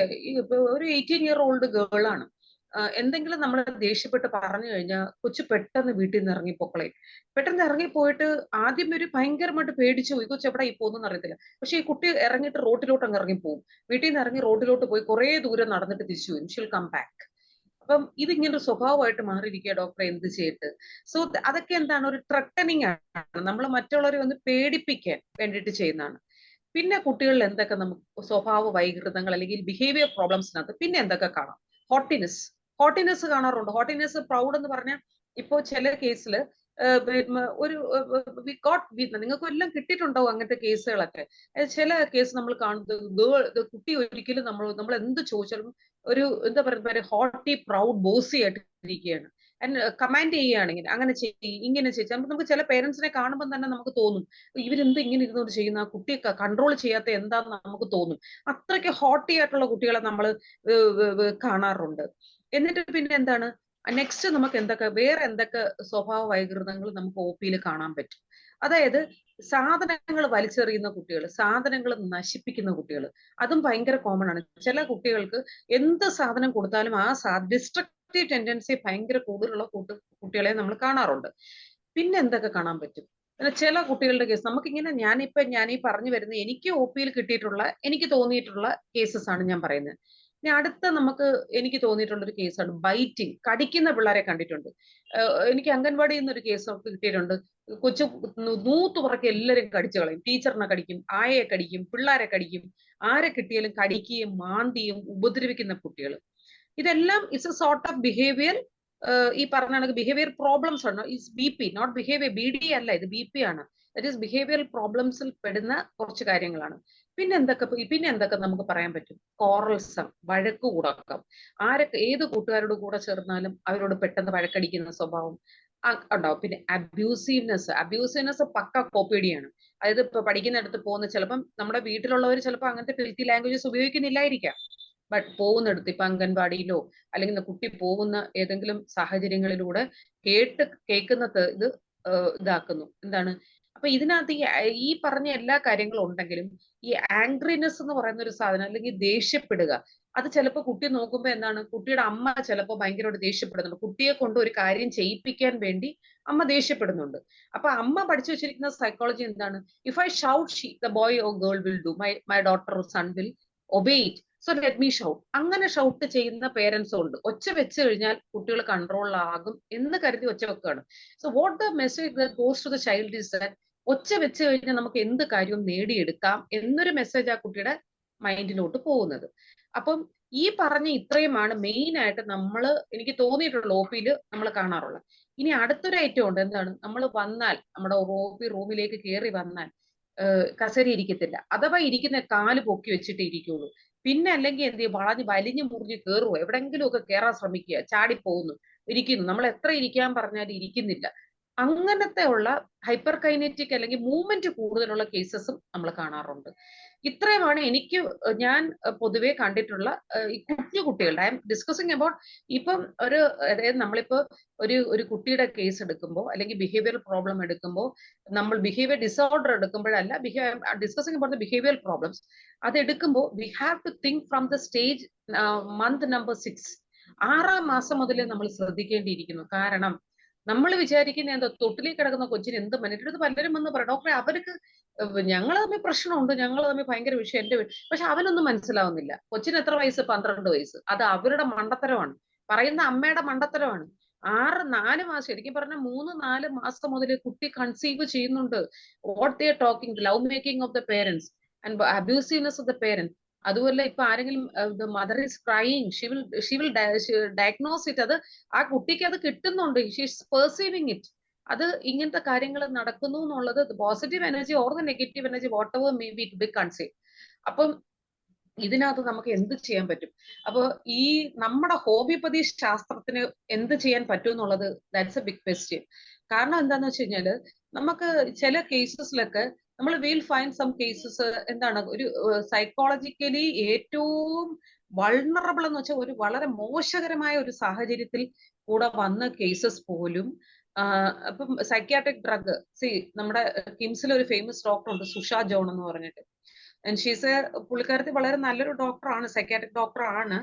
ഒരു 18-year-old ഗേൾ ആണ്, എന്തെങ്കിലും നമ്മൾ ദേഷ്യപ്പെട്ട് പറഞ്ഞു കഴിഞ്ഞാൽ കൊച്ചു പെട്ടെന്ന് വീട്ടിൽ നിന്ന് ഇറങ്ങിപ്പോക്കളെ. പെട്ടെന്ന് ഇറങ്ങിപ്പോയിട്ട് ആദ്യം ഒരു ഭയങ്കരമായിട്ട് പേടിച്ചു പോയി, കൊച്ചു എവിടെ ഈ പോകുന്നു അറിയത്തില്ല. പക്ഷെ ഈ കുട്ടി ഇറങ്ങിയിട്ട് റോഡിലോട്ട് അങ്ങ് ഇറങ്ങിപ്പോവും. വീട്ടിൽ നിന്ന് ഇറങ്ങി റോഡിലോട്ട് പോയി കുറെ ദൂരം നടന്നിട്ട് തിരിച്ചു വരും. ഷിൽ കം ബാക്ക്. അപ്പം ഇതിങ്ങനെ ഒരു സ്വഭാവമായിട്ട് മാറിയിരിക്കുക, ഡോക്ടറെ എന്ത് ചെയ്തിട്ട്? സോ അതൊക്കെ എന്താണ്? ഒരു ത്രട്ടനിങ് ആണ്, നമ്മൾ മറ്റുള്ളവരെ ഒന്ന് പേടിപ്പിക്കാൻ വേണ്ടിയിട്ട് ചെയ്യുന്നതാണ്. പിന്നെ കുട്ടികളിൽ എന്തൊക്കെ നമുക്ക് സ്വഭാവ വൈകൃതങ്ങൾ അല്ലെങ്കിൽ ബിഹേവിയർ പ്രോബ്ലംസിനകത്ത് പിന്നെ എന്തൊക്കെ കാണാം? ഹോട്ടിനെസ് കാണാറുണ്ട്. ഹോട്ടിനെസ്, പ്രൗഡ് എന്ന് പറഞ്ഞാൽ ഇപ്പോ ചില കേസിൽ ഒരു നിങ്ങൾക്ക് എല്ലാം കിട്ടിയിട്ടുണ്ടാവും അങ്ങനത്തെ കേസുകളൊക്കെ. ചില കേസ് നമ്മൾ കാണുന്നത് കുട്ടി ഒരിക്കലും നമ്മൾ എന്ത് ചോദിച്ചാലും ഒരു എന്താ പറയുക, ഹോട്ടി പ്രൗഡ് ബോസി ആയിട്ട് ഇരിക്കുകയാണ്. കമാൻഡ് ചെയ്യുകയാണെങ്കിൽ അങ്ങനെ ഇങ്ങനെ ചെയ്യും. നമുക്ക് ചില പേരൻസിനെ കാണുമ്പോൾ തന്നെ നമുക്ക് തോന്നും ഇവരെന്ത് ഇങ്ങനെ ഇരുന്നോണ്ട് ചെയ്യുന്ന, ആ കുട്ടിയെ കൺട്രോൾ ചെയ്യാത്ത എന്താന്ന് നമുക്ക് തോന്നും. അത്രയ്ക്ക് ഹോട്ടി ആയിട്ടുള്ള കുട്ടികളെ നമ്മൾ കാണാറുണ്ട്. എന്നിട്ട് പിന്നെ എന്താണ് നെക്സ്റ്റ്? നമുക്ക് വേറെ എന്തൊക്കെ സ്വഭാവ വൈകൃതങ്ങൾ നമുക്ക് ഒ പിയിൽ കാണാൻ പറ്റും? അതായത് സാധനങ്ങൾ വലിച്ചെറിയുന്ന കുട്ടികൾ, സാധനങ്ങൾ നശിപ്പിക്കുന്ന കുട്ടികൾ, അതും ഭയങ്കര കോമൺ ആണ്. ചില കുട്ടികൾക്ക് എന്ത് സാധനം കൊടുത്താലും ആ ഡിസ്ട്രക്റ്റീവ് ടെൻഡൻസി ഭയങ്കര കൂടുതലുള്ള കുട്ടികളെ നമ്മൾ കാണാറുണ്ട്. പിന്നെ എന്തൊക്കെ കാണാൻ പറ്റും? ചില കുട്ടികളുടെ കേസ് നമുക്കിങ്ങനെ ഞാനീ പറഞ്ഞു വരുന്ന എനിക്ക് ഒ പിയിൽ കിട്ടിയിട്ടുള്ള, എനിക്ക് തോന്നിയിട്ടുള്ള കേസസ് ആണ് ഞാൻ പറയുന്നത്. ഇനി അടുത്ത എനിക്ക് തോന്നിയിട്ടുള്ള ഒരു കേസാണ് ബൈറ്റിങ്, കടിക്കുന്ന പിള്ളേരെ കണ്ടിട്ടുണ്ട്. എനിക്ക് അംഗൻവാടിയിൽ നിന്ന് ഒരു കേസ് കിട്ടിയിട്ടുണ്ട്. കൊച്ചു നൂത്ത് പുറക്കെ എല്ലാവരും കടിച്ചു കളയും. ടീച്ചറിനെ കടിക്കും, ആയയെ കടിക്കും, പിള്ളേരെ കടിക്കും, ആരെ കിട്ടിയാലും കടിക്കുകയും മാന്തിയും ഉപദ്രവിക്കുന്ന കുട്ടികൾ. ഇതെല്ലാം it's a sort of behaviour. ഈ പറഞ്ഞ ബിഹേവിയർ പ്രോബ്ലംസ് ആണ്. It's B P, not behaviour. B D അല്ല, ഇത് ബി പി ആണ്. ദറ്റ് ഈസ് ബിഹേവിയറൽ പ്രോബ്ലംസിൽ പെടുന്ന കുറച്ച് കാര്യങ്ങളാണ്. പിന്നെ എന്തൊക്കെ നമുക്ക് പറയാൻ പറ്റും? കോറൽസം, വഴക്ക് കൂടാക്കാം. ഏത് കൂട്ടുകാരോട് കൂടെ ചേർന്നാലും അവരോട് പെട്ടെന്ന് വഴക്കടിക്കുന്ന സ്വഭാവം, ഉണ്ടാവും. പിന്നെ അബ്യൂസീവ്നെസ് പക്ക കോപ്പിയടിയാണ്. അതായത് ഇപ്പൊ പഠിക്കുന്നിടത്ത് പോകുന്ന ചിലപ്പം നമ്മുടെ വീട്ടിലുള്ളവർ ചിലപ്പോൾ അങ്ങനത്തെ ഫിൽത്തി ലാംഗ്വേജസ് ഉപയോഗിക്കുന്നില്ലായിരിക്കാം. ബട്ട് പോകുന്നിടത്ത് ഇപ്പൊ അംഗൻവാടിയിലോ അല്ലെങ്കിൽ കുട്ടി പോകുന്ന ഏതെങ്കിലും സാഹചര്യങ്ങളിലൂടെ കേൾക്കുന്നത് ഇത് ഇതാക്കുന്നു. എന്താണ് അപ്പൊ ഇതിനകത്ത് ഈ പറഞ്ഞ എല്ലാ കാര്യങ്ങളും ഉണ്ടെങ്കിലും ഈ ആംഗ്രിനെസ് എന്ന് പറയുന്ന ഒരു സാധനം, അല്ലെങ്കിൽ ദേഷ്യപ്പെടുക, അത് ചിലപ്പോൾ കുട്ടി നോക്കുമ്പോ എന്താണ്, കുട്ടിയുടെ അമ്മ ചിലപ്പോൾ ഭയങ്കരമായിട്ട് ദേഷ്യപ്പെടുന്നുണ്ട്. കുട്ടിയെ കൊണ്ട് ഒരു കാര്യം ചെയ്യിപ്പിക്കാൻ വേണ്ടി അമ്മ ദേഷ്യപ്പെടുന്നുണ്ട്. അപ്പൊ അമ്മ പഠിച്ചു വെച്ചിരിക്കുന്ന സൈക്കോളജി എന്താണ്, if I shout the boy or girl will do, my daughter or son will obey it, so let me shout. അങ്ങനെ ഷൗട്ട് ചെയ്യുന്ന പേരൻസും ഉണ്ട്. ഒച്ച വെച്ച് കഴിഞ്ഞാൽ കുട്ടികൾ കൺട്രോളിലാകും എന്ന് കരുതി ഒച്ച വെക്കുകയാണ്. So what the message that goes to the child is that ഒച്ച വെച്ച് കഴിഞ്ഞാൽ നമുക്ക് എന്ത് കാര്യവും നേടിയെടുക്കാം എന്നൊരു മെസ്സേജ് ആ കുട്ടിയുടെ മൈൻഡിലോട്ട് പോകുന്നത്. അപ്പം ഈ പറഞ്ഞ ഇത്രയുമാണ് മെയിൻ ആയിട്ട് എനിക്ക് തോന്നിയിട്ടുള്ള OP നമ്മൾ കാണാറുള്ളത്. ഇനി അടുത്തൊരു ഐറ്റം ഉണ്ട്. എന്താണ്, നമ്മൾ വന്നാൽ നമ്മുടെ OP റൂമിലേക്ക് കയറി വന്നാൽ കസേര ഇരിക്കത്തില്ല, അഥവാ ഇരിക്കുന്ന കാല് പൊക്കി വെച്ചിട്ട് ഇരിക്കുള്ളൂ. പിന്നെ അല്ലെങ്കിൽ എന്ത് ചെയ്യും, വലിഞ്ഞു മുറിഞ്ഞ് കയറുവോ, എവിടെങ്കിലും ഒക്കെ കയറാൻ ശ്രമിക്കുക, ചാടിപ്പോകുന്നു, ഇരിക്കുന്നു. നമ്മൾ എത്ര ഇരിക്കാൻ പറഞ്ഞാലും ഇരിക്കുന്നില്ല. അങ്ങനത്തെ ഉള്ള ഹൈപ്പർ കൈനറ്റിക് അല്ലെങ്കിൽ മൂവ്മെന്റ് കൂടുതലുള്ള കേസസും നമ്മൾ കാണാറുണ്ട്. ഇത്രയുമാണ് ഞാൻ പൊതുവെ കണ്ടിട്ടുള്ള ഈ കുഞ്ഞു കുട്ടികളുടെ, ഐ എം ഡിസ്കസിങ് അബൌട്ട്. ഇപ്പം അതായത് നമ്മളിപ്പോ ഒരു കുട്ടിയുടെ കേസ് എടുക്കുമ്പോൾ അല്ലെങ്കിൽ ബിഹേവിയർ പ്രോബ്ലം എടുക്കുമ്പോൾ, നമ്മൾ ബിഹേവിയർ ഡിസോർഡർ എടുക്കുമ്പോഴല്ല, discussing about the behaviour problems. അത് എടുക്കുമ്പോൾ we have to think from the stage month number 6, 6-ാം മാസം മുതലേ നമ്മൾ ശ്രദ്ധിക്കേണ്ടിയിരിക്കുന്നു. കാരണം നമ്മൾ വിചാരിക്കുന്ന എന്താ, തൊട്ടിലേക്ക് കിടക്കുന്ന കൊച്ചിന് എന്ത് മനിട്ട് പലരും വന്ന് പറയും, ഡോക്ടറെ അവർക്ക് ഞങ്ങൾ തമ്മിൽ പ്രശ്നമുണ്ട്, ഞങ്ങൾ തമ്മിൽ ഭയങ്കര വിഷയം, പക്ഷെ അവനൊന്നും മനസ്സിലാവുന്നില്ല. കൊച്ചിന് എത്ര വയസ്സ്, 12 വയസ്സ്. അത് അവരുടെ മണ്ടത്തരമാണ്, പറയുന്ന അമ്മയുടെ മണ്ടത്തരമാണ്. 4 മാസം, ശരിക്കും പറഞ്ഞ 3-4 മാസം മുതൽ കുട്ടി കൺസീവ് ചെയ്യുന്നുണ്ട്. What they are talking, love making of the parents and abusiveness of the parents. അതുപോലെ ഇപ്പൊ ആരെങ്കിലും mother is crying, she will diagnose it. അത് ആ കുട്ടിക്ക് അത് കിട്ടുന്നുണ്ട്, ഷി ഈസ് പെർസീവിങ് ഇറ്റ്. അത് ഇങ്ങനത്തെ കാര്യങ്ങൾ നടക്കുന്നു എന്നുള്ളത് positive energy or the negative energy, what ever may B it be conceive. അപ്പം ഇതിനകത്ത് നമുക്ക് എന്ത് ചെയ്യാൻ പറ്റും? അപ്പൊ ഈ നമ്മുടെ ഹോമിയോപ്പതി ശാസ്ത്രത്തിന് എന്ത് ചെയ്യാൻ പറ്റും എന്നുള്ളത് ദാറ്റ്സ് എ ബിഗ് ക്വസ്റ്റ്യൻ. കാരണം എന്താന്ന് വെച്ച് കഴിഞ്ഞാല്, നമുക്ക് ചില കേസസിലൊക്കെ നമ്മൾ വിൽ ഫൈൻഡ് സം കേസസ്, എന്താണ്, ഒരു സൈക്കോളജിക്കലി ഏറ്റവും വൾണറബിൾ എന്ന് വെച്ചാൽ ഒരു വളരെ മോശകരമായ ഒരു സാഹചര്യത്തിൽ കൂടെ വന്ന കേസസ് പോലും അപ്പം സൈക്യാട്രിക് ഡ്രഗ്, നമ്മുടെ കിംസിൽ ഒരു ഫേമസ് ഡോക്ടർ ഉണ്ട്, സുഷ ജോൺ എന്ന് പറഞ്ഞിട്ട്. ആൻഡ് ഷീസ് പുള്ളിക്കാരത്തി വളരെ നല്ലൊരു ഡോക്ടറാണ്, സൈക്യാട്രിക് ഡോക്ടർ ആണ്.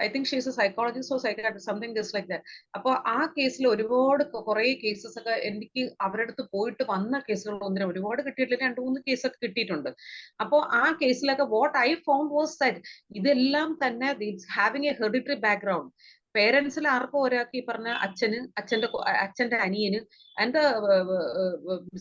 I think she's A psychologist or psychiatrist, something just like that. അപ്പൊ ആ കേസിൽ ഒരുപാട് കുറെ കേസസ് ഒക്കെ എനിക്ക് അവരുടെ അടുത്ത് പോയിട്ട് വന്ന കേസുകൾ ഒരുപാട് കിട്ടിയിട്ടില്ല, 2-3 കേസൊക്കെ കിട്ടിയിട്ടുണ്ട്. അപ്പൊ ആ കേസിലൊക്കെ what I found was that ഇതെല്ലാം തന്നെ ഹാവിങ് എ ഹെറിഡിറ്ററി ബാക്ക്ഗ്രൗണ്ട്. പേരൻസിൽ ആർക്കും ഒരാൾക്ക് ഈ പറഞ്ഞ അച്ഛന്റെ അനിയന്. And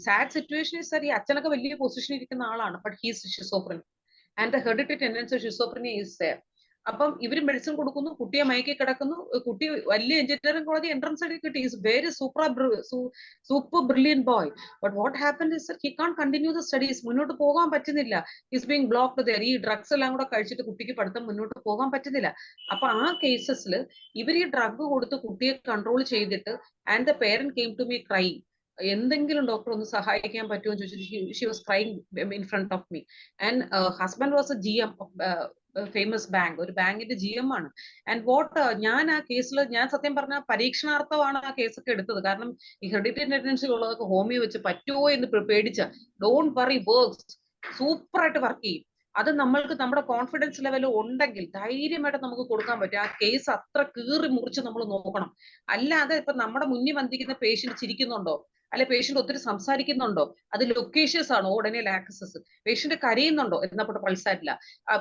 sad situation is that ഈ അച്ഛനൊക്കെ വലിയ പൊസിഷനിൽ ഇരിക്കുന്ന ആളാണ്, but he's schizophrenic and the hereditary tendency schizophrenia is there. അപ്പം ഇവര് മെഡിസിൻ കൊടുക്കുന്നു, കുട്ടിയെ മയക്കി കിടക്കുന്നു, കുട്ടി വലിയ എഞ്ചിനീയറിംഗ് കോളേജ് എൻട്രൻസ് എടുത്ത് കിട്ടി, is very super brilliant boy. But what happen is he can continue the studies, മുന്നോട്ട് പോകാൻ പറ്റുന്നില്ല. Is being blocked there. ഈ ഡ്രഗ്സ് എല്ലാം കൂടെ കഴിച്ചിട്ട് കുട്ടിക്ക് പഠിത്തം മുന്നോട്ട് പോകാൻ പറ്റുന്നില്ല. അപ്പൊ ആ കേസസിൽ ഇവർ ഈ ഡ്രഗ് കൊടുത്ത് കുട്ടിയെ കൺട്രോൾ ചെയ്തിട്ട്, and the parent came to me crying, എന്തെങ്കിലും ഡോക്ടർ ഒന്ന് സഹായിക്കാൻ പറ്റുമോ എന്ന് ചോദിച്ചിട്ട് she was crying in front of me. And husband was a GM famous bank, ഒരു ബാങ്കിന്റെ GM ആണ്. ആൻഡ് വാട്ട് ഞാൻ ആ കേസിൽ, ഞാൻ സത്യം പറഞ്ഞ പരീക്ഷണാർത്ഥമാണ് ആ കേസൊക്കെ എടുത്തത്. കാരണം ഈ ഹെറിഡിറ്ററി ടെൻഡൻസി ഉള്ളതൊക്കെ ഹോമിയോ വെച്ച് പറ്റുമോ എന്ന് പേടിച്ച. ഡോണ്ട് വറി, വർക്ക്സ്, സൂപ്പർ ആയിട്ട് വർക്ക് ചെയ്യും. അത് നമ്മൾക്ക് നമ്മുടെ കോൺഫിഡൻസ് ലെവൽ ഉണ്ടെങ്കിൽ ധൈര്യമായിട്ട് നമുക്ക് കൊടുക്കാൻ പറ്റും. ആ കേസ് അത്ര കീറി മുറിച്ച് നമ്മൾ നോക്കണം. അല്ലാതെ ഇപ്പൊ നമ്മുടെ മുന്നിൽ വന്നിരിക്കുന്ന പേഷ്യന്റ് ചിരിക്കുന്നുണ്ടോ, അല്ലെ പേഷ്യന്റ് ഒത്തിരി സംസാരിക്കുന്നുണ്ടോ, അത് ലൊക്കേഷ്യസ് ആണോ, ഉടനെ ലാക്സസ്, പേഷ്യന്റ് കരയുന്നുണ്ടോ, എന്നപ്പോട്ട് പൾസാറ്റില്ല,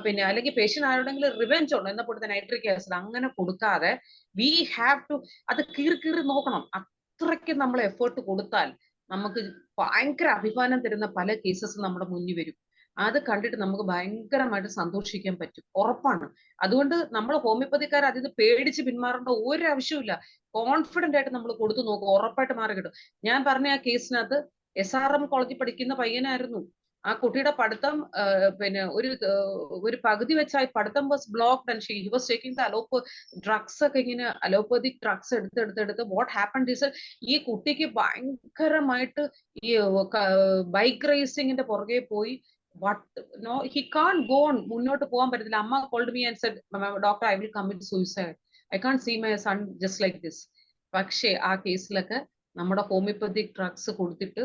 പിന്നെ അല്ലെങ്കിൽ പേഷ്യന്റ് ആരുടെങ്കിലും റിവെഞ്ച് ഉണ്ടോ, എന്നപ്പോട്ട് നൈട്രിക് ആസിഡ്, അങ്ങനെ കൊടുക്കാതെ വി ഹാവ് ടു അത് കീറി നോക്കണം. അത്രയ്ക്ക് നമ്മൾ എഫേർട്ട് കൊടുത്താൽ നമുക്ക് ഭയങ്കര അഭിമാനം തരുന്ന പല കേസസ് നമ്മുടെ മുന്നിൽ വരും. അത് കണ്ടിട്ട് നമുക്ക് ഭയങ്കരമായിട്ട് സന്തോഷിക്കാൻ പറ്റും, ഉറപ്പാണ്. അതുകൊണ്ട് നമ്മൾ ഹോമിയോപ്പതിക്കാർ അതിന് പേടിച്ച് പിന്മാറേണ്ട ഒരു ആവശ്യമില്ല. കോൺഫിഡന്റ് ആയിട്ട് നമ്മൾ കൊടുത്തു നോക്കും, ഉറപ്പായിട്ട് മാറി കിട്ടും. ഞാൻ പറഞ്ഞ ആ കേസിനകത്ത് SRM കോളേജിൽ പഠിക്കുന്ന പയ്യനായിരുന്നു. ആ കുട്ടിയുടെ പഠിത്തം പിന്നെ ഒരു പകുതി വെച്ചായി പഠിത്തം was blocked and he was taking the drugs ഒക്കെ ഇങ്ങനെ അലോപ്പതിക് ഡ്രഗ്സ് എടുത്ത് വാട്ട് ഹാപ്പൻഡ് ഈസ് ഈ കുട്ടിക്ക് ഭയങ്കരമായിട്ട് ഈ ബൈക്ക് റേസിംഗിന്റെ പുറകെ പോയി ഹി കാൺ ഗോ ഓൺ, മുന്നോട്ട് പോകാൻ പറ്റത്തില്ല. അമ്മ called me and said, doctor I will commit suicide, I can't see my son just like this. പക്ഷേ ആ കേസിലൊക്കെ നമ്മുടെ ഹോമിയോപ്പതിക് ഡ്രഗ്സ് കൊടുത്തിട്ട്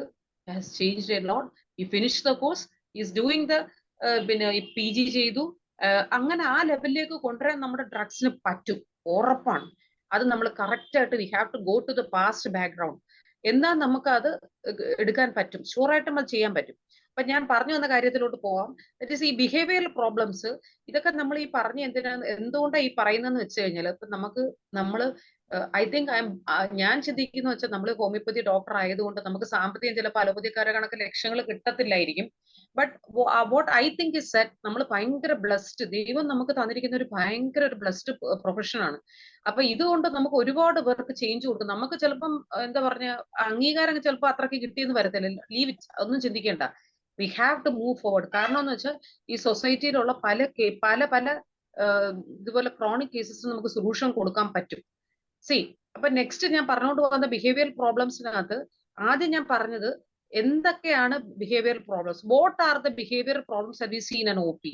has changed a lot. he finished the course, he is doing the പിന്നെ PG ചെയ്തു. അങ്ങനെ ആ ലെവലിലേക്ക് കൊണ്ടുവരാൻ നമ്മുടെ ഡ്രഗ്സിന് പറ്റും, ഉറപ്പാണ്. അത് നമ്മൾ കറക്റ്റ് ആയിട്ട് we have to go to the past background. എന്നാൽ നമുക്ക് അത് എടുക്കാൻ പറ്റും, ഷുവറായിട്ടും അത് ചെയ്യാൻ പറ്റും. അപ്പൊ ഞാൻ പറഞ്ഞു വന്ന കാര്യത്തിലോട്ട് പോവാം. ദറ്റ് ഈസ് ഈ ബിഹേവിയറൽ പ്രോബ്ലംസ്. ഇതൊക്കെ നമ്മൾ ഈ പറഞ്ഞ എന്തുകൊണ്ടാണ് ഈ പറയുന്നതെന്ന് വെച്ച് കഴിഞ്ഞാൽ, ഇപ്പൊ നമ്മള് ഐ തിങ്ക് ഞാൻ ചിന്തിക്കുന്ന വെച്ചാൽ നമ്മൾ ഹോമിയോപ്പതി ഡോക്ടർ ആയതുകൊണ്ട് നമുക്ക് സാമ്പത്തികം ചിലപ്പോൾ അലോപ്പതിക്കാരെ കണക്ക് ലക്ഷങ്ങൾ കിട്ടത്തില്ലായിരിക്കും. But what I think is set, നമ്മൾ ഭയങ്കര ബ്ലസ്ഡ്, ദൈവം നമുക്ക് തന്നിരിക്കുന്ന ഒരു ഭയങ്കര ഒരു ബ്ലസ്ഡ് പ്രൊഫഷനാണ്. അപ്പൊ ഇതുകൊണ്ട് നമുക്ക് ഒരുപാട് പേർക്ക് ചേഞ്ച് കൊടുക്കും. നമുക്ക് ചിലപ്പം എന്താ പറഞ്ഞ അംഗീകാരം ചിലപ്പോൾ അത്രയ്ക്ക് കിട്ടിയെന്ന് വരത്തില്ല, ലീവ് ഇറ്റ്, ഒന്നും ചിന്തിക്കേണ്ട. We have to move forward. കാരണം എന്ന് വെച്ചാൽ ഈ സൊസൈറ്റിയിലുള്ള പല പല ഇതുപോലെ ക്രോണിക് കേസസ് നമുക്ക് സൊല്യൂഷൻ കൊടുക്കാൻ പറ്റും. അപ്പൊ നെക്സ്റ്റ് ഞാൻ പറഞ്ഞുകൊണ്ട് പോകുന്ന ബിഹേവിയറൽ പ്രോബ്ലംസിനകത്ത് ആദ്യം ഞാൻ പറഞ്ഞത് എന്തൊക്കെയാണ് behavioural problems, what are the behavioural problems that we see in an OP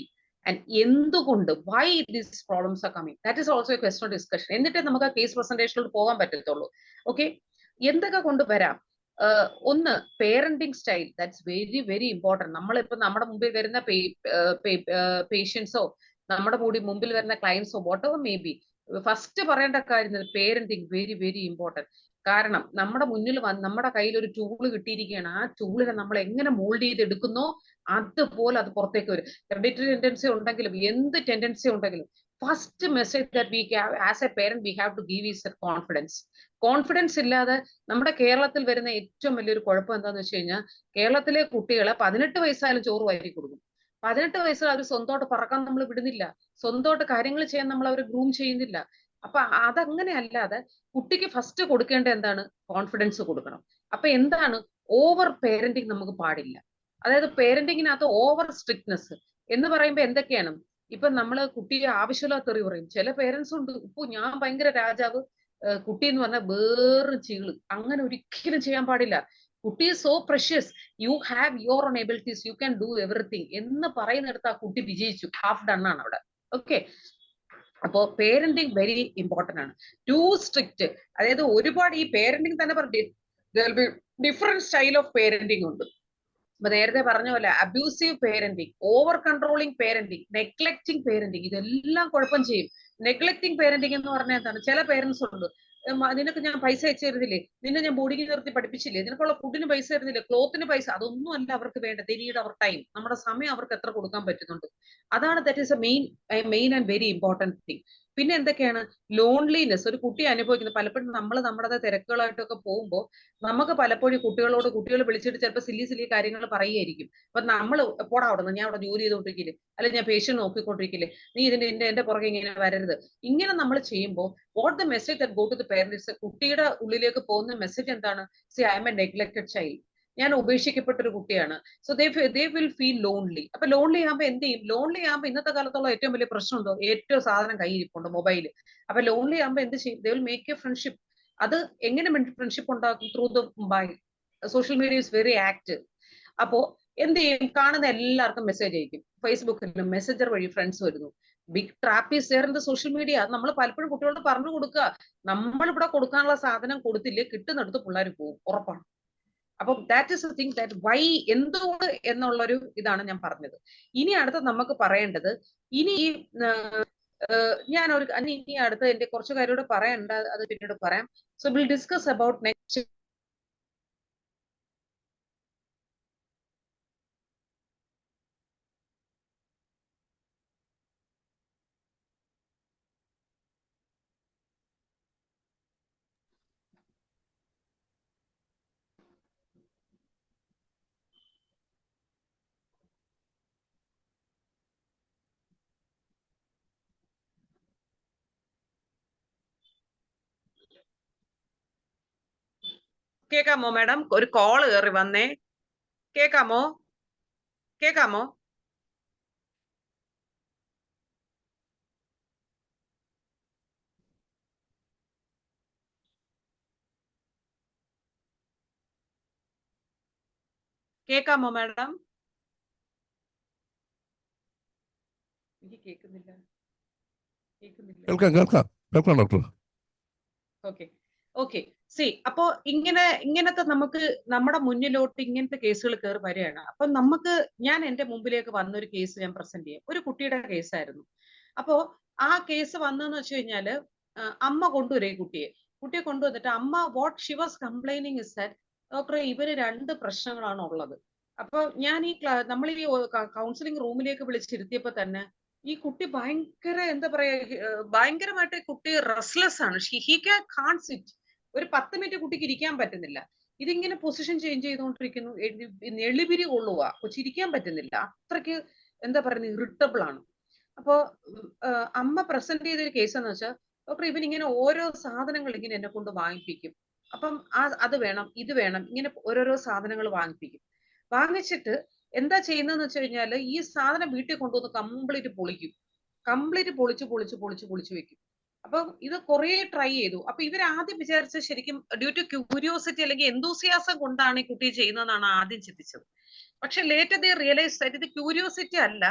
and എന്തുകൊണ്ട്, why these problems are coming, that is also a question of discussion. എന്നിട്ട് നമുക്ക് ആ കേസ് പ്രസന്റേഷനിലോട്ട് പോകാൻ പറ്റത്തുള്ളൂ. ഓക്കെ, എന്തൊക്കെ കൊണ്ടുവരാം? ഒന്ന്, parenting style, that's very very important. നമ്മളിപ്പോ നമ്മുടെ മുമ്പിൽ വരുന്ന പേഷ്യൻസോ നമ്മുടെ മുമ്പിൽ വരുന്ന ക്ലയൻസോ whatever may be, first പറയേണ്ട കാര്യം പേരന്റിങ് വെരി വെരി ഇമ്പോർട്ടൻറ്റ്. കാരണം നമ്മുടെ മുന്നിൽ നമ്മുടെ കയ്യിൽ ഒരു ടൂള് കിട്ടിയിരിക്കുകയാണ്. ആ ടൂളിനെ നമ്മൾ എങ്ങനെ മോൾഡ് ചെയ്തെടുക്കുന്നോ അതുപോലെ അത് പുറത്തേക്ക് വരും. ഹെറിഡിറ്ററി ടെൻഡൻസി ഉണ്ടെങ്കിലും എന്ത് ടെൻഡൻസി ഉണ്ടെങ്കിലും first message that we as a parent we have to give is confidence. Confidence ഇല്ലാതെ നമ്മുടെ കേരളത്തിൽ വരുന്ന ഏറ്റവും വലിയൊരു കുഴപ്പം എന്താണെന്ന് വെച്ച് കഴിഞ്ഞാൽ, കേരളത്തിലെ കുട്ടികളെ 18 വയസ്സായാലും ചോറ് വാരി കൊടുക്കും. 18 വയസ്സിൽ അവർ സ്വന്തമായിട്ട് പറക്കാൻ നമ്മൾ വിടുന്നില്ല, സ്വന്തമായിട്ട് കാര്യങ്ങൾ ചെയ്യാൻ നമ്മൾ അവർ ഗ്രൂം ചെയ്യുന്നില്ല. അപ്പൊ അതങ്ങനെ അല്ലാതെ കുട്ടിക്ക് ഫസ്റ്റ് കൊടുക്കേണ്ട എന്താണ്? കോൺഫിഡൻസ് കൊടുക്കണം. അപ്പൊ എന്താണ്? ഓവർ പേരന്റിങ് നമുക്ക് പാടില്ല. അതായത് പേരന്റിങ്ങിനകത്ത് ഓവർ സ്ട്രിക്ട്നെസ് എന്ന് പറയുമ്പോൾ എന്തൊക്കെയാണ്? ഇപ്പൊ നമ്മള് കുട്ടിയെ ആവശ്യമില്ലാത്ത തെറി പറയും. ചില പേരൻസ് ഉണ്ട്, ഇപ്പൊ ഞാൻ ഭയങ്കര രാജാവ്, കുട്ടി എന്ന് പറഞ്ഞാൽ വേറെ ചീള്. അങ്ങനെ ഒരിക്കലും ചെയ്യാൻ പാടില്ല. കുട്ടി so precious, you have your own abilities, you can do everything എന്ന് പറയുന്നിടത്ത് ആ കുട്ടി വിജയിച്ചു, ഹാഫ് ഡൺ ആണ് അവിടെ. ഓക്കെ, അപ്പോ പേരന്റിങ് വെരി ഇമ്പോർട്ടന്റ് ആണ്. ടു സ്ട്രിക്റ്റ്, അതായത് ഒരുപാട് ഈ പേരന്റിങ് തന്നെ പറഞ്ഞു ഡിഫറെന്റ് സ്റ്റൈൽ ഓഫ് പേരന്റിങ് ഉണ്ട്. അപ്പൊ നേരത്തെ പറഞ്ഞ പോലെ abusive parenting, over controlling parenting, neglecting parenting, ഇതെല്ലാം കുഴപ്പം ചെയ്യും. നെഗ്ലക്റ്റിംഗ് പേരന്റിങ് എന്ന് പറഞ്ഞാൽ എന്താണ്? ചില പേരൻസ് ഉണ്ട്, നിനക്ക് ഞാൻ പൈസ അയച്ചു തരുന്നില്ലേ, നിന്നെ ഞാൻ ബോർഡിംഗ് നിർത്തി പഠിപ്പിച്ചില്ലേ, നിനക്കുള്ള ഫുഡിന് പൈസ തരുന്നില്ലേ, ക്ലോത്തിന് പൈസ, അതൊന്നും അല്ല അവർക്ക് വേണ്ടത്. ദേ നീഡ് അവർ ടൈം, നമ്മുടെ സമയം അവർക്ക് എത്ര കൊടുക്കാൻ പറ്റുന്നുണ്ട്, അതാണ്. That is A main and very important thing. പിന്നെ എന്തൊക്കെയാണ്? ലോൺലിനെസ് ഒരു കുട്ടി അനുഭവിക്കുന്നത്. പലപ്പോഴും നമ്മൾ നമ്മുടെ തിരക്കുകളായിട്ടൊക്കെ പോകുമ്പോൾ നമുക്ക് പലപ്പോഴും കുട്ടികൾ വിളിച്ചിട്ട് ചിലപ്പോൾ സില്ലി കാര്യങ്ങൾ പറയുകയായിരിക്കും. അപ്പൊ നമ്മൾ പോടാ അവിടെ നിന്ന്, ഞാൻ അവിടെ ജോലി ചെയ്തുകൊണ്ടിരിക്കില്ലേ, അല്ലെങ്കിൽ ഞാൻ പേഷ്യന്റ് നോക്കിക്കൊണ്ടിരിക്കില്ലേ, നീ എന്റെ പുറകെ ഇങ്ങനെ വരരുത്. ഇങ്ങനെ നമ്മൾ ചെയ്യുമ്പോൾ what the message that go to the parents, കുട്ടിയുടെ ഉള്ളിലേക്ക് പോകുന്ന മെസ്സേജ് എന്താണ്? See I am a neglected child, ഞാൻ ഉപേക്ഷിക്കപ്പെട്ട ഒരു കുട്ടിയാണ്. So they will feel lonely. അപ്പൊ ലോൺലി ആകുമ്പോൾ എന്ത് ചെയ്യും? ലോൺലി ആകുമ്പോൾ ഇന്നത്തെ കാലത്തുള്ള ഏറ്റവും വലിയ പ്രശ്നം എന്തോ? ഏറ്റവും സാധനം കയ്യിരിപ്പുണ്ട്, മൊബൈൽ. അപ്പൊ ലോൺലി ആകുമ്പോൾ എന്ത് ചെയ്യും? They will make A friendship. അത് എങ്ങനെ ഫ്രണ്ട്ഷിപ്പ് ഉണ്ടാക്കും? Through the mobile. Social media is very active. അപ്പോ എന്ത് ചെയ്യും? കാണുന്ന എല്ലാവർക്കും മെസ്സേജ് അയക്കും. ഫേസ്ബുക്കിലും മെസ്സഞ്ചർ വഴി ഫ്രണ്ട്സ് വരുന്നു. Big trap is there in the social media. നമ്മൾ പലപ്പോഴും കുട്ടികളോട് പറഞ്ഞു കൊടുക്കുക, നമ്മളിവിടെ കൊടുക്കാനുള്ള സാധനം കൊടുത്തില്ലേ കിട്ടുന്നിടത്ത് പിള്ളേർ പോകും, ഉറപ്പാണ്. അപ്പൊ that is thing that why, എന്തുകൊണ്ട് എന്നുള്ളൊരു ഇതാണ് ഞാൻ പറഞ്ഞത്. ഇനി അടുത്ത നമുക്ക് പറയേണ്ടത്, ഇനി ഈ ഇനി അടുത്ത എന്റെ കുറച്ച് കാര്യോട് പറയണ്ട, അത് പിന്നീട് പറയാം. So will discuss about next. കേക്കാമോ മാഡം? ഒരു കോള് കയറി വന്നേ, കേക്കാമോ? കേക്കാമോ? കേക്കാമോ മാഡം? എനിക്ക് കേൾക്കുന്നില്ല. കേൾക്കാം ഡോക്ടർ. ഓക്കെ. അപ്പോ ഇങ്ങനത്തെ നമുക്ക് നമ്മുടെ മുന്നിലോട്ട് ഇങ്ങനത്തെ കേസുകൾ കയറി വരികയാണ്. അപ്പൊ ഞാൻ എന്റെ മുമ്പിലേക്ക് വന്നൊരു കേസ് ഞാൻ പ്രസന്റ് ചെയ്യാം. ഒരു കുട്ടിയുടെ കേസായിരുന്നു. അപ്പോ ആ കേസ് വന്നെന്ന് വെച്ച് കഴിഞ്ഞാല് അമ്മ കൊണ്ടുവരും ഈ കുട്ടിയെ കൊണ്ടുവന്നിട്ട് അമ്മ what she was complaining is that ഡോക്ടറെ ഇവര് 2 പ്രശ്നങ്ങളാണ് ഉള്ളത്. അപ്പൊ ഞാൻ നമ്മൾ ഈ കൗൺസിലിംഗ് റൂമിലേക്ക് വിളിച്ചിരുത്തിയപ്പോ തന്നെ ഈ കുട്ടി ഭയങ്കര എന്താ പറയാ ഭയങ്കരമായിട്ട് കുട്ടി റെസ്ലെസ് ആണ്. He can sit. ഒരു 10 മിനിറ്റ് കുട്ടിക്ക് ഇരിക്കാൻ പറ്റുന്നില്ല. ഇതിങ്ങനെ പൊസിഷൻ ചേഞ്ച് ചെയ്തുകൊണ്ടിരിക്കുന്നു. എളിപിരി കൊള്ളുക. കൊച്ചിരിക്കാൻ പറ്റുന്നില്ല. അത്രയ്ക്ക് എന്താ പറയുന്നത് ഇറിറ്റബിൾ ആണ്. അപ്പോ അമ്മ പ്രസന്റ് ചെയ്തൊരു കേസ് എന്ന് വെച്ചാൽ ഡോക്ടർ ഇവനിങ്ങനെ ഓരോ സാധനങ്ങൾ ഇങ്ങനെ എന്നെ കൊണ്ട് വാങ്ങിപ്പിക്കും. അപ്പം അത് വേണം ഇത് വേണം ഇങ്ങനെ ഓരോരോ സാധനങ്ങൾ വാങ്ങിപ്പിക്കും. വാങ്ങിച്ചിട്ട് എന്താ ചെയ്യുന്നതെന്ന് വെച്ച് കഴിഞ്ഞാല് ഈ സാധനം വീട്ടിൽ കൊണ്ടുവന്ന് കംപ്ലീറ്റ് പൊളിക്കും. കംപ്ലീറ്റ് പൊളിച്ച് വെക്കും. അപ്പം ഇത് കുറെ ട്രൈ ചെയ്തു. അപ്പൊ ഇവരാദ്യം വിചാരിച്ചത് ശരിക്കും ഡ്യൂ ടു ക്യൂരിയോസിറ്റി അല്ലെങ്കിൽ എന്തൂസിയാസം കൊണ്ടാണ് ഈ കുട്ടി ചെയ്യുന്നതെന്നാണ് ആദ്യം ചിന്തിച്ചത്. പക്ഷെ ലേറ്റർ ദേ റിയലൈസ് ആയിട്ട് ഇത് ക്യൂരിയോസിറ്റി അല്ല,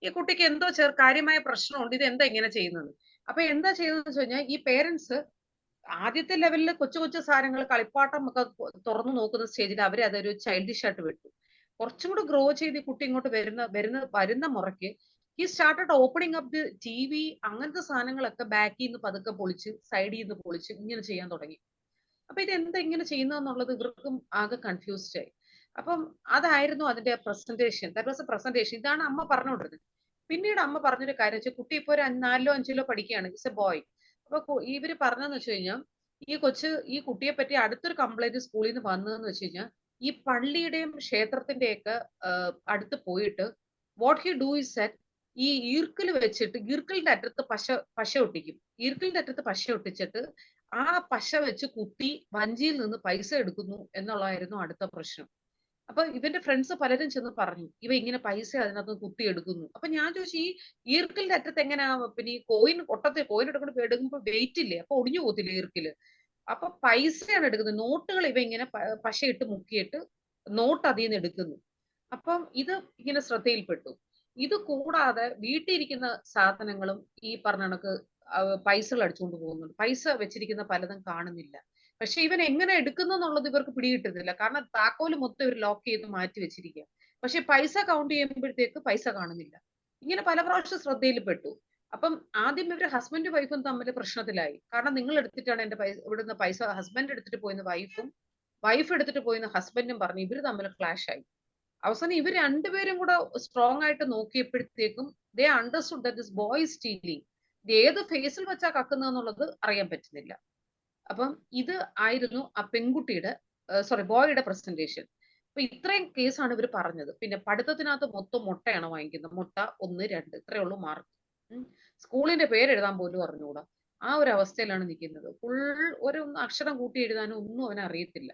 ഈ കുട്ടിക്ക് എന്തോ കാര്യമായ പ്രശ്നമുണ്ട്, ഇത് എന്താ ഇങ്ങനെ ചെയ്യുന്നത്. അപ്പൊ എന്താ ചെയ്യുന്നത് വെച്ച് കഴിഞ്ഞാൽ ഈ പേരൻസ് ആദ്യത്തെ ലെവലിൽ കൊച്ചു സാധനങ്ങൾ കളിപ്പാട്ടം ഒക്കെ തുറന്നു നോക്കുന്ന സ്റ്റേജിൽ അവരെ അതൊരു ചൈൽഡിഷ് ആയിട്ട് വിട്ടു. കുറച്ചും കൂടെ ഗ്രോ ചെയ്ത് ഈ കുട്ടി ഇങ്ങോട്ട് വരുന്ന മുറയ്ക്ക് ഈ started opening up the TV, അങ്ങനത്തെ സാധനങ്ങളൊക്കെ ബാക്കിൽ നിന്ന് പതുക്കെ പൊളിച്ച് സൈഡിൽ നിന്ന് പൊളിച്ച് ഇങ്ങനെ ചെയ്യാൻ തുടങ്ങി. അപ്പൊ ഇത് എന്താ ഇങ്ങനെ ചെയ്യുന്നതെന്നുള്ളത് ഇവർക്കും ആകെ കൺഫ്യൂസ്ഡ് ആയി. അപ്പം അതായിരുന്നു അതിന്റെ presentation. That was A presentation. ഇതാണ് അമ്മ പറഞ്ഞുകൊണ്ടിരുന്നത്. പിന്നീട് അമ്മ പറഞ്ഞൊരു കാര്യം വെച്ചാൽ കുട്ടി ഇപ്പൊ ഒരു 4ലോ 5ലോ പഠിക്കുകയാണ്. It's A boy. അപ്പൊ ഇവര് പറഞ്ഞതെന്ന് വെച്ച് കഴിഞ്ഞാൽ ഈ കുട്ടിയെ പറ്റി അടുത്തൊരു കംപ്ലൈന്റ് സ്കൂളിൽ നിന്ന് വന്നതെന്ന് വെച്ച് കഴിഞ്ഞാൽ ഈ പള്ളിയുടെയും ക്ഷേത്രത്തിന്റെയൊക്കെ അടുത്ത് പോയിട്ട് what he do is that ഈ ഈർക്കിൽ വെച്ചിട്ട് ഈർക്കിലിന്റെ അറ്റത്ത് പശ ഒട്ടിക്കും. ഈർക്കിലിന്റെ അറ്റത്ത് പശ ഒട്ടിച്ചിട്ട് ആ പശ വെച്ച് കുത്തി വഞ്ചിയിൽ നിന്ന് പൈസ എടുക്കുന്നു എന്നുള്ളതായിരുന്നു അടുത്ത പ്രശ്നം. അപ്പൊ ഇവന്റെ ഫ്രണ്ട്സ് പലരും ചെന്ന് പറഞ്ഞു ഇവ ഇങ്ങനെ പൈസ അതിനകത്ത് കുത്തി എടുക്കുന്നു. അപ്പൊ ഞാൻ ചോദിച്ചു ഈ ഈർക്കിലിന്റെ അറ്റത്ത് എങ്ങനെയാ പിന്നെ ഈ കോയിൻ എടുക്കുമ്പോ വെയിറ്റ് ഇല്ലേ, അപ്പൊ ഒടിഞ്ഞു പോകത്തില്ലേ ഈർക്കില്. അപ്പൊ പൈസയാണ് എടുക്കുന്നത്. നോട്ടുകൾ ഇവ ഇങ്ങനെ പശയിട്ട് മുക്കിയിട്ട് നോട്ട് അതിൽ നിന്ന് എടുക്കുന്നു. അപ്പം ഇത് ഇങ്ങനെ ശ്രദ്ധയിൽപ്പെട്ടു. ഇത് കൂടാതെ വീട്ടിൽ ഇരിക്കുന്ന സാധനങ്ങളും ഈ പറഞ്ഞ കണക്ക് പൈസകൾ അടിച്ചുകൊണ്ട് പോകുന്നുണ്ട്. പൈസ വെച്ചിരിക്കുന്ന പലതും കാണുന്നില്ല. പക്ഷെ ഇവൻ എങ്ങനെ എടുക്കുന്നു എന്നുള്ളത് ഇവർക്ക് പിടികിട്ടുന്നില്ല. കാരണം താക്കോല് മൊത്തം ഇവർ ലോക്ക് ചെയ്ത് മാറ്റി വെച്ചിരിക്കുക. പക്ഷെ പൈസ കൗണ്ട് ചെയ്യുമ്പോഴത്തേക്ക് പൈസ കാണുന്നില്ല. ഇങ്ങനെ പല പ്രാവശ്യം ശ്രദ്ധയിൽപ്പെട്ടു. അപ്പം ആദ്യം ഇവര് ഹസ്ബൻഡ് വൈഫും തമ്മിൽ പ്രശ്നത്തിലായി. കാരണം നിങ്ങൾ എടുത്തിട്ടാണ് എന്റെ ഇവിടുന്ന് പൈസ, ഹസ്ബൻഡ് എടുത്തിട്ട് പോയെന്ന് വൈഫും, വൈഫ് എടുത്തിട്ട് പോയെന്ന് ഹസ്ബൻഡും പറഞ്ഞു. ഇവര് തമ്മിൽ ക്ലാഷ് ആയി. അവസാനം ഇവർ രണ്ടുപേരും കൂടെ സ്ട്രോങ് ആയിട്ട് നോക്കിയപ്പോഴത്തേക്കും they understood that this boy is stealing. ഇത് ഏത് ഫേസിൽ വെച്ചാ കക്കുന്നതെന്നുള്ളത് അറിയാൻ പറ്റുന്നില്ല. അപ്പം ഇത് ആയിരുന്നു ആ പെൺകുട്ടിയുടെ ബോയുടെ പ്രസന്റേഷൻ. അപ്പൊ ഇത്രയും കേസാണ് ഇവർ പറഞ്ഞത്. പിന്നെ പഠിത്തത്തിനകത്ത് മൊത്തം മുട്ടയാണ് വാങ്ങിക്കുന്നത്. മുട്ട 1, 2 ഇത്രയേ ഉള്ളൂ മാർക്ക്. സ്കൂളിന്റെ പേര് എഴുതാൻ പോലും അറിഞ്ഞുകൂടാ. ആ ഒരു അവസ്ഥയിലാണ് നിൽക്കുന്നത്. ഫുൾ ഒരു അക്ഷരം കൂട്ടി എഴുതാനും ഒന്നും അവന് അറിയത്തില്ല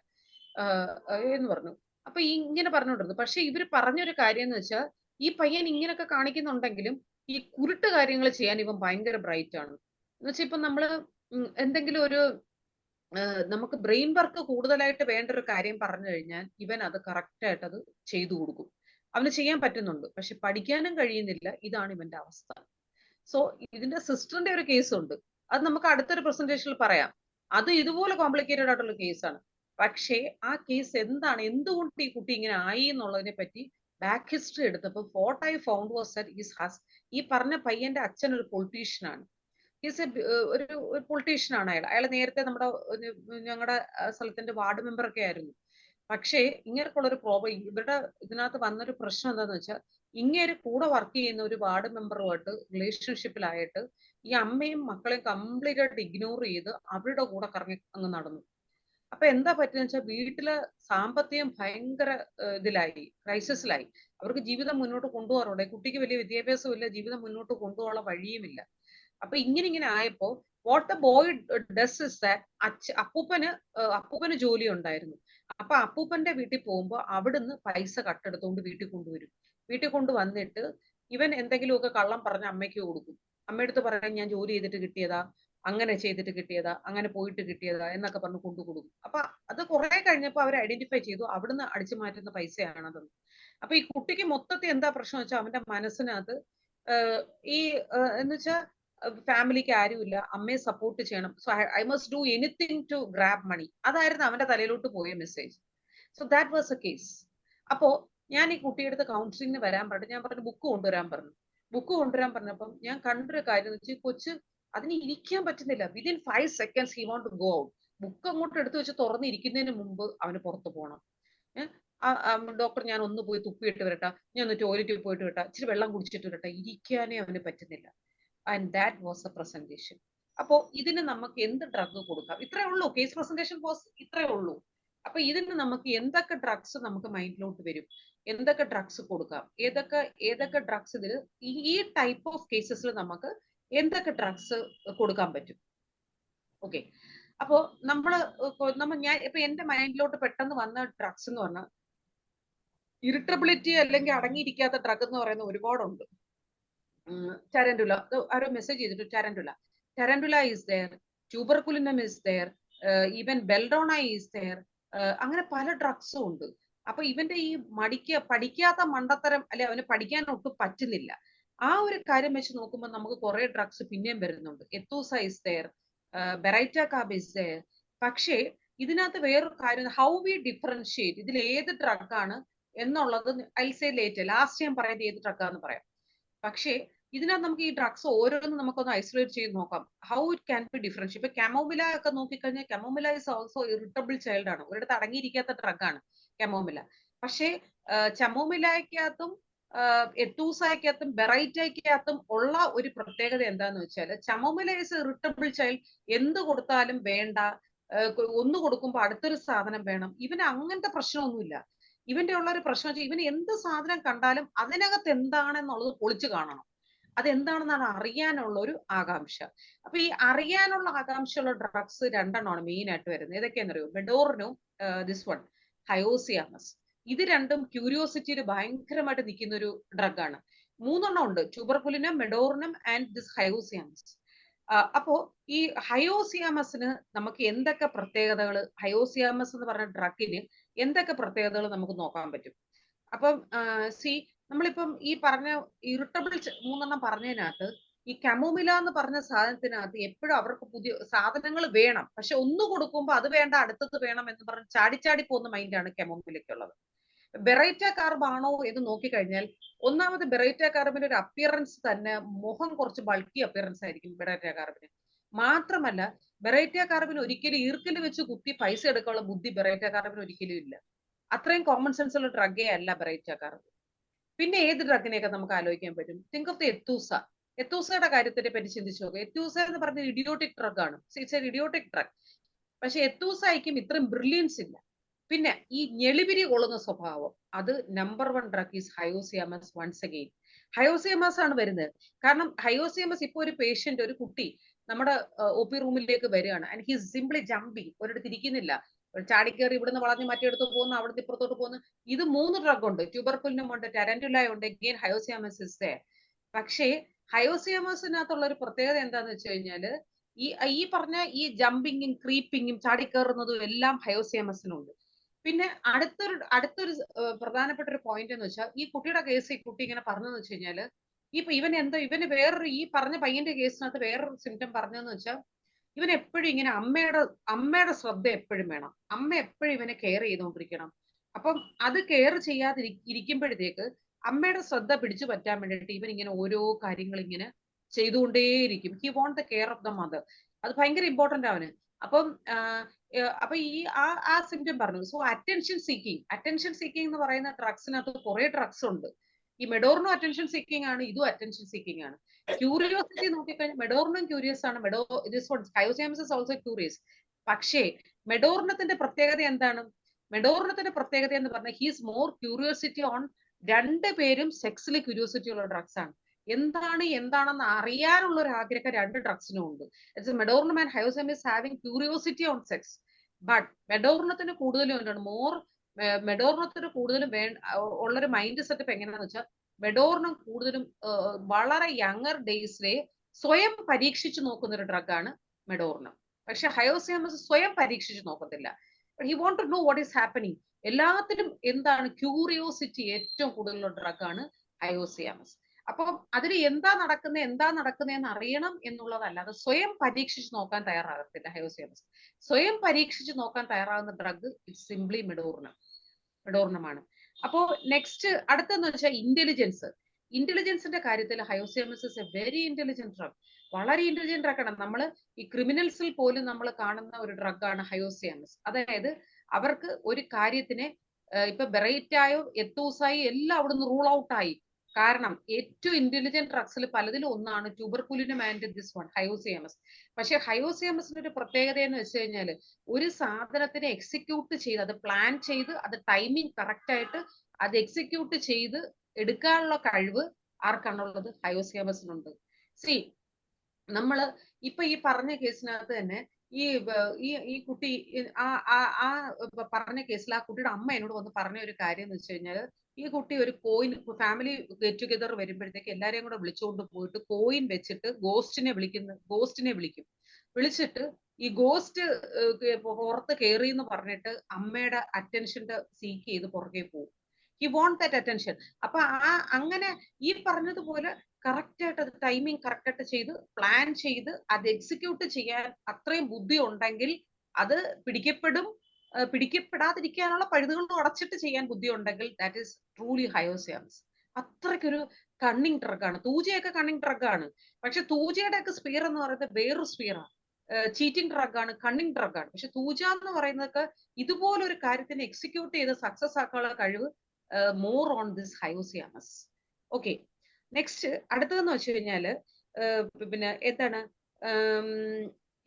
എന്ന് പറഞ്ഞു. അപ്പൊ ഇങ്ങനെ പറഞ്ഞുകൊണ്ടിരുന്നു. പക്ഷെ ഇവര് പറഞ്ഞൊരു കാര്യം എന്ന് വെച്ചാൽ ഈ പയ്യൻ ഇങ്ങനെയൊക്കെ കാണിക്കുന്നുണ്ടെങ്കിലും ഈ കുരുട്ട് കാര്യങ്ങൾ ചെയ്യാൻ ഇവൻ ഭയങ്കര ബ്രൈറ്റ് ആണ്. എന്ന് വെച്ചാൽ ഇപ്പൊ നമ്മള് എന്തെങ്കിലും ഒരു നമുക്ക് ബ്രെയിൻ വർക്ക് കൂടുതലായിട്ട് വേണ്ട ഒരു കാര്യം പറഞ്ഞു കഴിഞ്ഞാൽ ഇവൻ അത് കറക്റ്റ് ആയിട്ട് അത് ചെയ്തു കൊടുക്കും. അവന് ചെയ്യാൻ പറ്റുന്നുണ്ട്. പക്ഷെ പഠിക്കാനും കഴിയുന്നില്ല. ഇതാണ് ഇവന്റെ അവസ്ഥ. സോ ഇതിന്റെ സിസ്റ്ററിന്റെ ഒരു കേസ് ഉണ്ട്. അത് നമുക്ക് അടുത്തൊരു പ്രസന്റേഷനിൽ പറയാം. അത് ഇതുപോലെ കോംപ്ലിക്കേറ്റഡ് ആയിട്ടുള്ള കേസാണ്. പക്ഷേ ആ കേസ് എന്തുകൊണ്ട് ഈ കുട്ടി ഇങ്ങനെ ആയി എന്നുള്ളതിനെ പറ്റി ബാക്ക് ഹിസ്റ്ററി എടുത്തപ്പോൾ what I found was that ഈ പറഞ്ഞ പയ്യന്റെ അച്ഛൻ ഒരു പൊളിറ്റീഷ്യനാണ്. ഒരു പൊളിറ്റീഷ്യനാണ് അയാൾ നേരത്തെ ഞങ്ങളുടെ സ്ഥലത്തിന്റെ വാർഡ് മെമ്പർ ഒക്കെ ആയിരുന്നു. പക്ഷേ ഇങ്ങനെയുള്ളൊരു പ്രോബ്ലം ഇവരുടെ ഇതിനകത്ത് വന്നൊരു പ്രശ്നം എന്താന്ന് വെച്ചാൽ ഇങ്ങനെ കൂടെ വർക്ക് ചെയ്യുന്ന ഒരു വാർഡ് മെമ്പറുമായിട്ട് റിലേഷൻഷിപ്പിലായിട്ട് ഈ അമ്മയും മക്കളെയും കംപ്ലീറ്റ് ആയിട്ട് ഇഗ്നോർ ചെയ്ത് അവരുടെ കൂടെ കറങ്ങി അങ്ങ് നടന്നു. അപ്പൊ എന്താ പറ്റുന്ന വെച്ചാൽ വീട്ടിലെ സാമ്പത്തികം ഭയങ്കര ഇതിലായി, ക്രൈസിസിലായി. അവർക്ക് ജീവിതം മുന്നോട്ട് കൊണ്ടുപോകാറുണ്ട്. കുട്ടിക്ക് വലിയ വിദ്യാഭ്യാസം ഇല്ല, ജീവിതം മുന്നോട്ട് കൊണ്ടുപോകാനുള്ള വഴിയുമില്ല. അപ്പൊ ഇങ്ങനെ ആയപ്പോ what the boy does is that അപ്പൂപ്പന് ജോലി ഉണ്ടായിരുന്നു. അപ്പൊ അപ്പൂപ്പന്റെ വീട്ടിൽ പോകുമ്പോ അവിടുന്ന് പൈസ കട്ടെടുത്തോണ്ട് വീട്ടിൽ കൊണ്ടുവരും. വീട്ടിൽ കൊണ്ട് വന്നിട്ട് ഇവൻ എന്തെങ്കിലുമൊക്കെ കള്ളം പറഞ്ഞ് അമ്മയ്ക്ക് കൊടുക്കും. അമ്മയടുത്ത് പറയാൻ ഞാൻ ജോലി ചെയ്തിട്ട് കിട്ടിയതാ, അങ്ങനെ ചെയ്തിട്ട് കിട്ടിയതാ, അങ്ങനെ പോയിട്ട് കിട്ടിയതാ എന്നൊക്കെ പറഞ്ഞ് കൊണ്ടു കൊടുക്കും. അപ്പൊ അത് കുറെ കഴിഞ്ഞപ്പോൾ അവർ ഐഡന്റിഫൈ ചെയ്തു അവിടുന്ന് അടിച്ചു മാറ്റുന്ന പൈസയാണതെന്ന്. അപ്പൊ ഈ കുട്ടിക്ക് മൊത്തത്തിൽ എന്താ പ്രശ്നം വെച്ചാൽ അവന്റെ മനസ്സിനകത്ത് ഈ എന്ന് വെച്ചാൽ ഫാമിലിക്ക് ആരുമില്ല, അമ്മയെ സപ്പോർട്ട് ചെയ്യണം, so I must do anything to grab money, അതായിരുന്നു അവന്റെ തലയിലോട്ട് പോയ message. So that was a case. അപ്പോ ഞാൻ ഈ കുട്ടിയെടുത്ത് കൗൺസിലിങ്ങിന് വരാൻ പറഞ്ഞു. ഞാൻ പറഞ്ഞു ബുക്ക് കൊണ്ടുവരാൻ പറഞ്ഞു. ബുക്ക് കൊണ്ടുവരാൻ പറഞ്ഞപ്പം ഞാൻ കണ്ടൊരു കാര്യം എന്ന് വെച്ചാൽ കൊച്ച് അതിന് ഇരിക്കാൻ പറ്റുന്നില്ല. Within 5 seconds he want to go out. Book അങ്ങോട്ട് എടുത്തു വെച്ച് തുറന്നിരിക്കുന്നതിന് മുമ്പ് അവന് പുറത്ത് പോകണം. ഡോക്ടർ ഞാൻ ഒന്ന് പോയി തുപ്പിയിട്ട് വരട്ടെ, ഞാൻ ഒന്ന് ടോയ്ലറ്റിൽ പോയിട്ട് വരട്ടെ, ഇച്ചിരി വെള്ളം കുടിച്ചിട്ട് വരട്ടെ, ഇരിക്കാനേ അവന് പറ്റുന്നില്ല. And that was A presentation. അപ്പോ ഇതിന് നമുക്ക് എന്ത് ഡ്രഗ് കൊടുക്കാം? ഇത്രേ ഉള്ളൂ. കേസ് പ്രസന്റേഷൻ വാസ് ഇത്രേ ഉള്ളൂ. അപ്പൊ ഇതിന് നമുക്ക് എന്തൊക്കെ ഡ്രഗ്സ് നമുക്ക് മൈൻഡിലോട്ട് വരും, എന്തൊക്കെ ഡ്രഗ്സ് കൊടുക്കാം, ഏതൊക്കെ ഡ്രഗ്സ് ഇതിൽ ഈ ടൈപ്പ് ഓഫ് കേസസിൽ നമുക്ക് എന്തൊക്കെ ഡ്രഗ്സ് കൊടുക്കാൻ പറ്റും. ഓക്കെ, അപ്പോ ഞാൻ ഇപ്പൊ എന്റെ മൈൻഡിലോട്ട് പെട്ടെന്ന് വന്ന ഡ്രഗ്സ് എന്ന് പറഞ്ഞാൽ ഇറിറ്റബിലിറ്റി അല്ലെങ്കിൽ അടങ്ങിയിരിക്കാത്ത ഡ്രഗ് എന്ന് പറയുന്ന ഒരുപാടുണ്ട്. ടാരന്റുല, ആരോ മെസ്സേജ് ചെയ്തിട്ട് tarantula is there, tuberculinum is there, even belladonna is there. അങ്ങനെ പല ഡ്രഗ്സും ഉണ്ട്. അപ്പൊ ഇവന്റെ ഈ പഠിക്കാത്ത മണ്ടത്തരം, അല്ലെ അവന് പഠിക്കാൻ ഒട്ടും പറ്റുന്നില്ല, ആ ഒരു കാര്യം വെച്ച് നോക്കുമ്പോൾ നമുക്ക് കുറെ ഡ്രഗ്സ് പിന്നെയും വരുന്നുണ്ട്. Aethusa is there, baryta carb is there. പക്ഷേ ഇതിനകത്ത് വേറൊരു കാര്യം, ഹൗ വി ഡിഫറൻഷിയേറ്റ് ഇതിൽ ഏത് ഡ്രഗാണ് എന്നുള്ളത് ഐ സേ ലേറ്റ്, ലാസ്റ്റ് ഞാൻ പറയുന്നത് ഏത് ഡ്രഗാന്ന് പറയാം. പക്ഷേ ഇതിനകത്ത് നമുക്ക് ഈ ഡ്രഗ്സ് ഓരോന്നും നമുക്കൊന്ന് ഐസൊലേറ്റ് ചെയ്ത് നോക്കാം. How it can be differential. ഇപ്പൊ കെമോമില ഒക്കെ നോക്കിക്കഴിഞ്ഞാൽ കെമോമില ഇസ് ഓൾസോ ഇറിറ്റബിൾ ചൈൽഡ് ആണ്, ഒരിടത്ത് അടങ്ങിയിരിക്കാത്ത ഡ്രഗാണ് കെമോമില. പക്ഷേ ചമോമിലയ്ക്കകത്തും എത്തൂസയ്ക്കകത്തും ബെറൈറ്റയ്ക്കകത്തും ഉള്ള ഒരു പ്രത്യേകത എന്താന്ന് വെച്ചാൽ, ചമോമില ഇസ് ഇറിറ്റബിൾ ചൈൽഡ്, എന്ത് കൊടുത്താലും വേണ്ട, ഒന്ന് കൊടുക്കുമ്പോൾ അടുത്തൊരു സാധനം വേണം. ഇവന് അങ്ങനത്തെ പ്രശ്നമൊന്നുമില്ല. ഇവന്റെ ഉള്ള ഒരു പ്രശ്നം വെച്ചാൽ ഇവന് എന്ത് സാധനം കണ്ടാലും അതിനകത്ത് എന്താണെന്നുള്ളത് പൊളിച്ചു കാണണം, അതെന്താണെന്നാണ് അറിയാനുള്ള ഒരു ആകാംക്ഷ. അപ്പൊ ഈ അറിയാനുള്ള ആകാംക്ഷയുള്ള ഡ്രഗ്സ് രണ്ടെണ്ണമാണ് മെയിൻ ആയിട്ട് വരുന്നത്. ഏതൊക്കെയാണെന്നറിയോ? മെഡോറിനും ദിസ് വൺ ഹയോസിയാമസ്. ഇത് രണ്ടും ക്യൂരിയോസിറ്റിയിൽ ഭയങ്കരമായിട്ട് നിൽക്കുന്ന ഒരു ഡ്രഗാണ്. മൂന്നെണ്ണം ഉണ്ട്: ട്യൂബർകുലിനം, മെഡോറിനം ആൻഡ് ദിസ് ഹയോസിയാമസ്. അപ്പോ ഈ ഹയോസിയാമസിന് നമുക്ക് എന്തൊക്കെ പ്രത്യേകതകൾ, ഹയോസിയാമസ് എന്ന് പറഞ്ഞ ഡ്രഗിന് എന്തൊക്കെ പ്രത്യേകതകൾ നമുക്ക് നോക്കാൻ പറ്റും? അപ്പം നമ്മളിപ്പം ഈ പറഞ്ഞ ഇറിറ്റബിൾ മൂന്നെണ്ണം പറഞ്ഞതിനകത്ത് ഈ കമോമില എന്ന് പറഞ്ഞ സാധനത്തിനകത്ത് എപ്പോഴും അവർക്ക് പുതിയ സാധനങ്ങൾ വേണം, പക്ഷെ ഒന്ന് കൊടുക്കുമ്പോൾ അത് വേണ്ട അടുത്തത് വേണം എന്ന് പറഞ്ഞ് ചാടിച്ചാടി പോകുന്ന മൈൻഡാണ് കെമോമിലയ്ക്കുള്ളത്. ബെറൈറ്റ കാർബ് ആണോ എന്ന് നോക്കിക്കഴിഞ്ഞാൽ, ഒന്നാമത് ബെറൈറ്റ കാർബിന്റെ ഒരു അപ്പിയറൻസ് തന്നെ, മുഖം കുറച്ച് ബൾക്കി അപ്പിയറൻസ് ആയിരിക്കും ബെറൈറ്റ കാർബിന്. മാത്രമല്ല ബെറൈറ്റ കാർബിന് ഒരിക്കലും ഈർക്കിൽ വെച്ച് കുത്തി പൈസ എടുക്കാനുള്ള ബുദ്ധി ബെറൈറ്റ കാർബിന് ഒരിക്കലും ഇല്ല. അത്രയും കോമൺ സെൻസ് ഉള്ള ഡ്രഗേ അല്ല ബെറൈറ്റ കാർബ്. പിന്നെ ഏത് ഡ്രഗിനെയൊക്കെ നമുക്ക് ആലോചിക്കാൻ പറ്റും? Think of the aethusa. എത്തൂസയുടെ കാര്യത്തിനെ പറ്റി ചിന്തിച്ചു നോക്കുക. എത്തൂസ എന്ന് പറഞ്ഞ ഇഡിയോട്ടിക് ഡ്രഗ് ആണ്. It's a idiotic drug. പക്ഷെ എത്തൂസയ്ക്കും ഇത്രയും ബ്രില്യൻസ് ഇല്ല. പിന്നെ ഈ ഞെളിപിരി കൊള്ളുന്ന സ്വഭാവം, അത് number 1 drug is hyoscyamus. Once again hyoscyamus ആണ് വരുന്നത്. കാരണം ഹയോസിയാമസ് ഇപ്പൊ ഒരു പേഷ്യന്റ്, ഒരു കുട്ടി നമ്മുടെ OP റൂമിലേക്ക് വരികയാണ്, and he is simply jumping, ഒരിടത്ത് ഇരിക്കുന്നില്ല, ചാടിക്കേറി ഇവിടുന്ന് വളഞ്ഞ് മറ്റെടുത്ത് പോകുന്നു, അവിടുന്ന് ഇപ്പുറത്തോട്ട് പോകുന്നു. ഇത് 3 ഡ്രഗ് ഉണ്ട്: ട്യൂബർകുലിനം ഉണ്ട്, ടാരന്റുല ഉണ്ട്, അഗെയിൻ ഹയോസിയാമസ് ഇസ് ദെയർ. പക്ഷേ ഹയോസിയാമസിനകത്തുള്ള ഒരു പ്രത്യേകത എന്താന്ന് വെച്ച് കഴിഞ്ഞാല്, ഈ പറഞ്ഞ ഈ ജമ്പിങ്ങും ക്രീപ്പിങ്ങും ചാടിക്കേറുന്നതും എല്ലാം ഹയോസിയാമസിനുണ്ട്. പിന്നെ അടുത്തൊരു പ്രധാനപ്പെട്ട ഒരു പോയിന്റ് എന്ന് വെച്ചാൽ, ഈ കുട്ടിയുടെ കേസ് ഈ കുട്ടി ഇങ്ങനെ പറഞ്ഞതെന്ന് വെച്ച് കഴിഞ്ഞാല്, ഇവന് വേറൊരു, ഈ പറഞ്ഞ പയ്യന്റെ കേസിനകത്ത് വേറൊരു സിംറ്റം പറഞ്ഞതെന്ന് വെച്ചാൽ, ഇവൻ എപ്പോഴും ഇങ്ങനെ അമ്മയുടെ ശ്രദ്ധ എപ്പോഴും വേണം, അമ്മ എപ്പോഴും ഇവനെ കെയർ ചെയ്തുകൊണ്ടിരിക്കണം. അപ്പം അത് കെയർ ചെയ്യാതെ ഇരിക്കുമ്പോഴത്തേക്ക് അമ്മയുടെ ശ്രദ്ധ പിടിച്ചു പറ്റാൻ വേണ്ടിയിട്ട് ഇവൻ ഇങ്ങനെ ഓരോ കാര്യങ്ങൾ ഇങ്ങനെ ചെയ്തുകൊണ്ടേയിരിക്കും. He want the care of the mother. അത് ഭയങ്കര ഇമ്പോർട്ടന്റ് അവന്. അപ്പം അപ്പൊ ആ സിംറ്റം പറഞ്ഞു. സോ അറ്റൻഷൻ സീക്കിങ് എന്ന് പറയുന്ന ഡ്രഗ്സിനകത്ത് കുറെ ഡ്രഗ്സ് ഉണ്ട്. ഈ മെഡോറിനും അറ്റൻഷൻ സീക്കിങ് ആണ്, ഇതും അറ്റൻഷൻ സീക്കിങ് ആണ്. ക്യൂരിയോസിറ്റി നോക്കിക്കഴിഞ്ഞാൽ മെഡോറിനും ക്യൂരിയസ് ആണ്, ഹയോസിയാമസ് ഇസ് ഓൾസോ ക്യൂരിയസ്. പക്ഷേ മെഡോറിനത്തിന്റെ പ്രത്യേകത എന്താണ്? മെഡോറിനത്തിന്റെ പ്രത്യേകത എന്ന് പറഞ്ഞാൽ ഹീസ് മോർ ക്യൂരിയോസിറ്റി ഓൺ, രണ്ടുപേരും സെക്സിൽ ക്യൂരിയോസിറ്റി ഉള്ള ഡ്രഗ്സ് ആണ്. എന്താണെന്ന് അറിയാനുള്ള ഒരു ആഗ്രഹം രണ്ട് ഡ്രഗ്സിനും ഉണ്ട്. Medorrhinum and hyoscyamus having curiosity on sex. But മെഡോറിനത്തിന് കൂടുതലും എന്താണ്, മോർ മെഡോർണത്തിന് കൂടുതലും ഉള്ളൊരു മൈൻഡ് സെറ്റപ്പ് എങ്ങനെയാന്ന് വെച്ചാൽ മെഡോർണം കൂടുതലും വളരെ യങ്ങർ ഡേയ്സിലെ സ്വയം പരീക്ഷിച്ചു നോക്കുന്ന ഒരു ഡ്രഗാണ് മെഡോർണം. പക്ഷെ ഹയോസിയാമസ് സ്വയം പരീക്ഷിച്ചു നോക്കത്തില്ല. He want to know what is happening. എല്ലാത്തിലും എന്താണ് ക്യൂരിയോസിറ്റി ഏറ്റവും കൂടുതലുള്ള ഡ്രഗാണ് ഹയോസിയാമസ്. അപ്പം അതിൽ എന്താ നടക്കുന്നതെന്ന് അറിയണം എന്നുള്ളതല്ലാതെ സ്വയം പരീക്ഷിച്ച് നോക്കാൻ തയ്യാറാകത്തില്ല ഹയോസിയാമസ്. സ്വയം പരീക്ഷിച്ച് നോക്കാൻ തയ്യാറാകുന്ന ഡ്രഗ് ഇറ്റ്സ് സിംപ്ലി മെഡോർണമാണ്. അപ്പോ നെക്സ്റ്റ് അടുത്തെന്ന് വെച്ചാൽ ഇന്റലിജൻസ്. ഇന്റലിജൻസിന്റെ കാര്യത്തിൽ hyoscyamus is a very intelligent drug. വളരെ ഇന്റലിജന്റ് ഡ്രഗാണ്. നമ്മൾ ഈ ക്രിമിനൽസിൽ പോലും നമ്മൾ കാണുന്ന ഒരു ഡ്രഗാണ് ഹയോസിയാമസ്. അതായത് അവർക്ക് ഒരു കാര്യത്തിനെ ഇപ്പൊ ബെറൈറ്റായോ എത്തൂസായി എല്ലാം അവിടുന്ന് റൂൾ ഔട്ട് ആയി. കാരണം ഏറ്റവും ഇന്റലിജന്റ് ഡ്രഗ്സിൽ പലതിലും ഒന്നാണ് ട്യൂബർകുലിനും ആൻഡ് ദിസ് വൺ ഹയോസിയാമസ്. പക്ഷെ ഹയോസിയാമസിന്റെ ഒരു പ്രത്യേകത എന്ന് വെച്ച് കഴിഞ്ഞാൽ ഒരു സാധനത്തിനെ എക്സിക്യൂട്ട് ചെയ്ത് അത് പ്ലാൻ ചെയ്ത് അത് ടൈമിംഗ് കറക്റ്റ് ആയിട്ട് അത് എക്സിക്യൂട്ട് ചെയ്ത് എടുക്കാനുള്ള കഴിവ് ആർക്കാണുള്ളത്? ഹയോസിയാമസിനുണ്ട്. സി നമ്മള് ഇപ്പൊ ഈ പറഞ്ഞ കേസിനകത്ത് തന്നെ ഈ കുട്ടി ആ പറഞ്ഞ കേസിൽ ആ കുട്ടിയുടെ അമ്മ എന്നോട് വന്ന് പറഞ്ഞ ഒരു കാര്യം എന്ന് വെച്ച് കഴിഞ്ഞാൽ ഈ കുട്ടി ഒരു കോയിൻ ഫാമിലി ഗെറ്റ് ടുഗെദർ വരുമ്പോഴത്തേക്ക് എല്ലാരെയും കൂടെ വിളിച്ചുകൊണ്ട് പോയിട്ട് കോയിൻ വെച്ചിട്ട് ഗോസ്റ്റിനെ വിളിക്കും. വിളിച്ചിട്ട് ഈ ഗോസ്റ്റ് പുറത്ത് കയറി എന്ന് പറഞ്ഞിട്ട് അമ്മയുടെ അറ്റൻഷന്റെ സീക്ക് ചെയ്ത് പുറകെ പോകും. He won't that attention. അപ്പൊ അങ്ങനെ ഈ പറഞ്ഞതുപോലെ കറക്റ്റ് ആയിട്ട് അത് ടൈമിംഗ് കറക്റ്റ് ആയിട്ട് ചെയ്ത് പ്ലാൻ ചെയ്ത് അത് എക്സിക്യൂട്ട് ചെയ്യാൻ അത്രയും ബുദ്ധി ഉണ്ടെങ്കിൽ അത് പിടിക്കപ്പെടാതിരിക്കാനുള്ള പഴുതുകളും അടച്ചിട്ട് ചെയ്യാൻ ബുദ്ധി ഉണ്ടെങ്കിൽ ദാറ്റ് ഈസ് ട്രൂലി ഹയോസിയാമസ്. അത്രയ്ക്കൊരു കണ്ണിങ് ഡ്രഗാണ്. തൂജയൊക്കെ കണ്ണിങ് ഡ്രഗാണ്. പക്ഷെ തൂജയുടെ ഒക്കെ സ്പിയർ എന്ന് പറയുന്നത് വേറൊരു സ്പിയറാണ്. ചീറ്റിംഗ് ഡ്രഗാണ്, കണ്ണിങ് ഡ്രഗാണ്. പക്ഷെ തൂജ എന്ന് പറയുന്നതൊക്കെ ഇതുപോലൊരു കാര്യത്തിനെ എക്സിക്യൂട്ട് ചെയ്ത് സക്സസ് ആക്കാനുള്ള കഴിവ് more on this hyoscyamus. Okay, next അടുത്തതെന്ന് വെച്ച് കഴിഞ്ഞാല് പിന്നെ എന്താണ്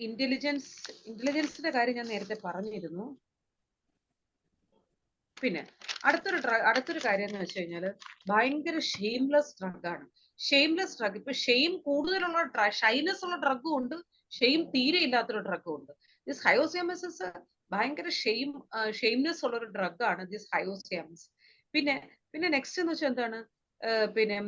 ഇന്റലിജൻസിന്റെ കാര്യം ഞാൻ നേരത്തെ പറഞ്ഞിരുന്നു. പിന്നെ അടുത്തൊരു കാര്യം എന്ന് വെച്ച് കഴിഞ്ഞാല് ഭയങ്കര ഷെയിംലെസ് ഡ്രഗാണ്. Shameless drug. ഇപ്പൊ ഷെയിം കൂടുതലുള്ള ഷൈനസ് ഉള്ള ഡ്രഗും ഉണ്ട്, ഷെയിം തീരെ ഇല്ലാത്തൊരു ഡ്രഗും ഉണ്ട്. ദിസ് ഹയോസിയാമസ് ഭയങ്കര ഷെയിംനെസ് ഉള്ള ഒരു ഡ്രഗാണ് ദിസ് ഹയോസിയാമസ്. പിന്നെ നെക്സ്റ്റ് എന്ന് വെച്ചാൽ എന്താണ് പിന്നെ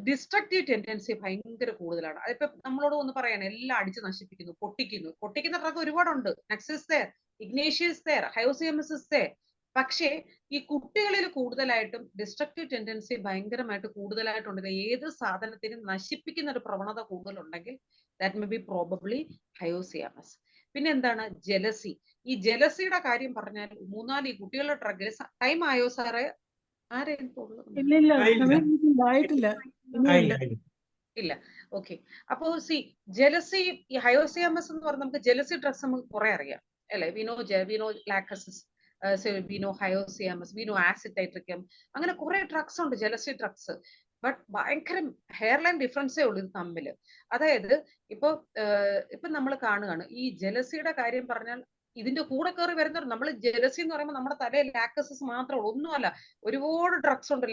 ഡിസ്ട്രക്റ്റീവ് ടെൻഡൻസി ഭയങ്കര കൂടുതലാണ്. അതിപ്പോ നമ്മളോട് ഒന്ന് പറയാണ് എല്ലാം അടിച്ച് നശിപ്പിക്കുന്നു, പൊട്ടിക്കുന്ന ഡ്രഗ് ഒരുപാടുണ്ട്. നെക്സസ് തേർ, ഇഗ്നേഷ്യസ് തേർ, ഹയോസിയാമസ് തേർ. പക്ഷേ ഈ കുട്ടികളിൽ കൂടുതലായിട്ടും ഡിസ്ട്രക്റ്റീവ് ടെൻഡൻസി ഭയങ്കരമായിട്ട് കൂടുതലായിട്ടുണ്ട്. ഏത് സാധനത്തിനും നശിപ്പിക്കുന്ന ഒരു പ്രവണത കൂടുതലുണ്ടെങ്കിൽ ദാറ്റ് മേ ബി പ്രോബബ്ലി ഹയോസിയാമസ്. പിന്നെ എന്താണ് ജലസി. ഈ ജലസിയുടെ കാര്യം പറഞ്ഞാൽ 3-4 ഈ കുട്ടികളുടെ ഡ്രഗിൽ ടൈം ആയോ സാറേ? ഇല്ല. ഓക്കെ, അപ്പോ ജലസി, ഈ ഹയോസിയാമസ് എന്ന് പറഞ്ഞാൽ നമുക്ക് ജലസി ഡ്രഗ്സ് നമുക്ക് കുറെ അറിയാം അല്ലെ? വിനോ ലാക്കസിസ്, വിനോ ഹയോസിയാമസ്, വിനോ ആസിറ്റൈട്രിക്കം, അങ്ങനെ കുറെ ഡ്രഗ്സ് ഉണ്ട് ജലസി ഡ്രഗ്സ്. ബട്ട് ഭയങ്കര ഹെയർലൈൻ ഡിഫറൻസേ ഉള്ളൂ ഇത് തമ്മിൽ. അതായത് ഇപ്പൊ നമ്മൾ കാണുകയാണ് ഈ ജലസിയുടെ കാര്യം പറഞ്ഞാൽ ഇതിന്റെ കൂടെ കയറി വരുന്ന നമ്മൾ ജലസി എന്ന് പറയുമ്പോൾ നമ്മുടെ തലയിൽ ലാക്കസസ് മാത്രമേ ഉള്ളൂ, ഒന്നുമല്ല. ഒരുപാട് ഡ്രഗ്സ് ഉണ്ട്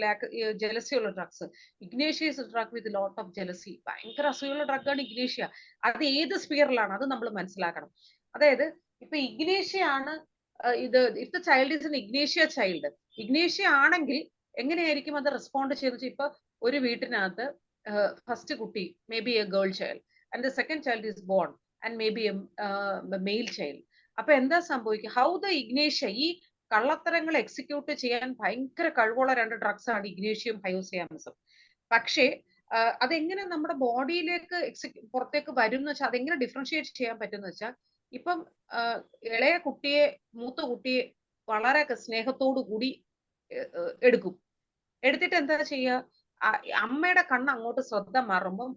ജലസിയുള്ള drugs. Ignatia is drug with lot of jealousy. ഭയങ്കര അസുഖമുള്ള ഡ്രഗാണ് ഇഗ്നേഷ്യ. അത് ഏത് സ്പിയറിലാണ് അത് നമ്മൾ മനസ്സിലാക്കണം. അതായത് ഇപ്പൊ ഇഗ്നേഷ്യ ആണ് if the child is an Ignatia ആണെങ്കിൽ എങ്ങനെയായിരിക്കും അത് റെസ്പോണ്ട് ചെയ്യുന്നത്? ഇപ്പൊ ഒരു വീട്ടിനകത്ത് ഫസ്റ്റ് കുട്ടി may be a girl child and the second child is born and may be a male child. അപ്പൊ എന്താ സംഭവിക്കുക? ഹൗ ദ ഇഗ്നേഷ്യ, ഈ കള്ളത്തരങ്ങൾ എക്സിക്യൂട്ട് ചെയ്യാൻ ഭയങ്കര കഴിവുള്ള 2 ഡ്രഗ്സ് ആണ് ഇഗ്നേഷ്യയും ഹയോസിയാമസും. പക്ഷേ അതെങ്ങനെ നമ്മുടെ ബോഡിയിലേക്ക് പുറത്തേക്ക് വരും എന്ന് വെച്ചാൽ അതെങ്ങനെ ഡിഫറൻഷിയേറ്റ് ചെയ്യാൻ പറ്റുമെന്ന് വെച്ചാൽ ഇപ്പം ഇളയ കുട്ടിയെ മൂത്ത കുട്ടിയെ വളരെ സ്നേഹത്തോടു കൂടി എടുക്കും. എടുത്തിട്ട് എന്താ ചെയ്യുക? അമ്മയുടെ കണ്ണ് അങ്ങോട്ട് ശ്രദ്ധ മാറുമ്പം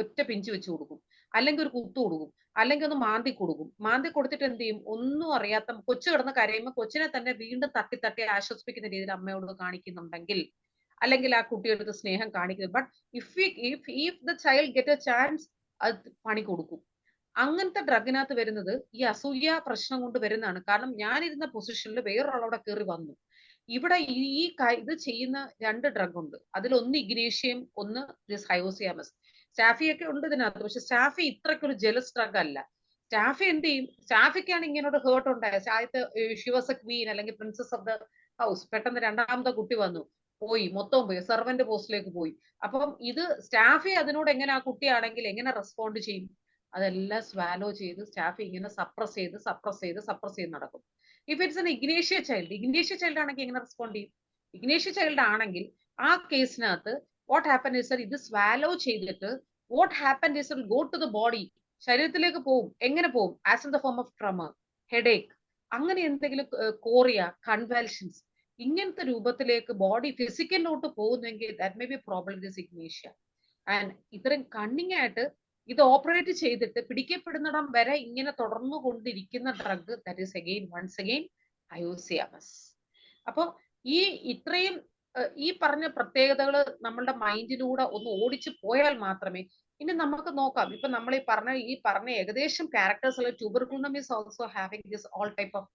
ഒറ്റ പിഞ്ച് വെച്ച് കൊടുക്കും, അല്ലെങ്കിൽ ഒരു കുത്തു കൊടുക്കും, അല്ലെങ്കിൽ ഒന്ന് മാന്തി കൊടുക്കും. മാന്തി കൊടുത്തിട്ട് എന്ത് ചെയ്യും? ഒന്നും അറിയാത്ത കൊച്ചു കിടന്ന് കരയുമ്പോൾ കൊച്ചിനെ തന്നെ വീണ്ടും തട്ടി തട്ടി ആശ്വസിപ്പിക്കുന്ന രീതിയിൽ അമ്മയോട് കാണിക്കുന്നുണ്ടെങ്കിൽ, അല്ലെങ്കിൽ ആ കുട്ടിയുടെ സ്നേഹം കാണിക്കുന്നത്. But if the child get A chance അത് പണി കൊടുക്കും. അങ്ങനത്തെ ഡ്രഗിനകത്ത് വരുന്നത് ഈ അസൂയ പ്രശ്നം കൊണ്ട് വരുന്നതാണ്. കാരണം ഞാനിരുന്ന പൊസിഷനിൽ വേറൊരാളവിടെ കയറി വന്നു. ഇവിടെ ഇത് ചെയ്യുന്ന 2 ഡ്രഗ് ഉണ്ട്. അതിലൊന്ന് ഇഗ്നേഷ്യയും ഒന്ന് ഹയോസിയാമസ്. സ്റ്റാഫിയൊക്കെ ഉണ്ട് ഇതിനകത്ത്. പക്ഷെ സ്റ്റാഫി ഇത്രയ്ക്കൊരു ജലസ് ഡ്രഗ് അല്ല. സ്റ്റാഫ് എന്ത് ചെയ്യും? സ്റ്റാഫിക്കാണ് ഇങ്ങനെ ഒരു ഹേർട്ട് ഉണ്ടായത്. ആദ്യത്തെ ഷി വാസ് എ ക്വീൻ അല്ലെങ്കിൽ പ്രിൻസസ് ഓഫ് ദ ഹൗസ്. പെട്ടെന്ന് രണ്ടാമത്തെ കുട്ടി വന്നു, പോയി, മൊത്തം പോയി, സെർവന്റ് പോസ്റ്റിലേക്ക് പോയി. അപ്പം ഇത് സ്റ്റാഫ് അതിനോട് എങ്ങനെ, ആ കുട്ടിയാണെങ്കിൽ എങ്ങനെ റെസ്പോണ്ട് ചെയ്യും? അതെല്ലാം സ്വാലോ ചെയ്ത് സ്റ്റാഫ് ഇങ്ങനെ സപ്രസ് ചെയ്ത് നടക്കും. If it's an ignatia child ആണെങ്കിൽ എങ്ങനെ റെസ്പോണ്ട് ചെയ്യും? ഇഗ്നേഷ്യ ചൈൽഡ് ആണെങ്കിൽ ആ കേസിനകത്ത് വാട്ട് ഹാപ്പൻ ഇസ് ഇത് സ്വാലോ ചെയ്തിട്ട് what happen is go to the body, ശരീരത്തിലേക്ക് പോവും. എങ്ങനെ പോവും? As in the form of tremor, headache, അങ്ങനെ എന്തെങ്കിലും, കോറിയ, കൺവൽഷൻസ്, ഇങ്ങനത്തെ രൂപത്തിലേക്ക് ബോഡി ഫിസിക്കലിലോട്ട് പോകുന്നെങ്കിൽ that may be problem this ignatia. And ഇത്രയും കണ്ണിങ് ആയിട്ട് ഇത് ഓപ്പറേറ്റ് ചെയ്തിട്ട് പിടിക്കപ്പെടുന്നിടം വരെ ഇങ്ങനെ തുടർന്നു കൊണ്ടിരിക്കുന്ന drug that is again once again hyoscyamus. അപ്പൊ ഈ ഇത്രയും ഈ പറഞ്ഞ പ്രത്യേകതകൾ നമ്മളുടെ മൈൻഡിലൂടെ ഒന്ന് ഓടിച്ചു പോയാൽ മാത്രമേ, ഇനി നമുക്ക് നോക്കാം. ഇപ്പൊ നമ്മൾ ഈ പറഞ്ഞ ഏകദേശം characters, tuberculinum is also having this all type of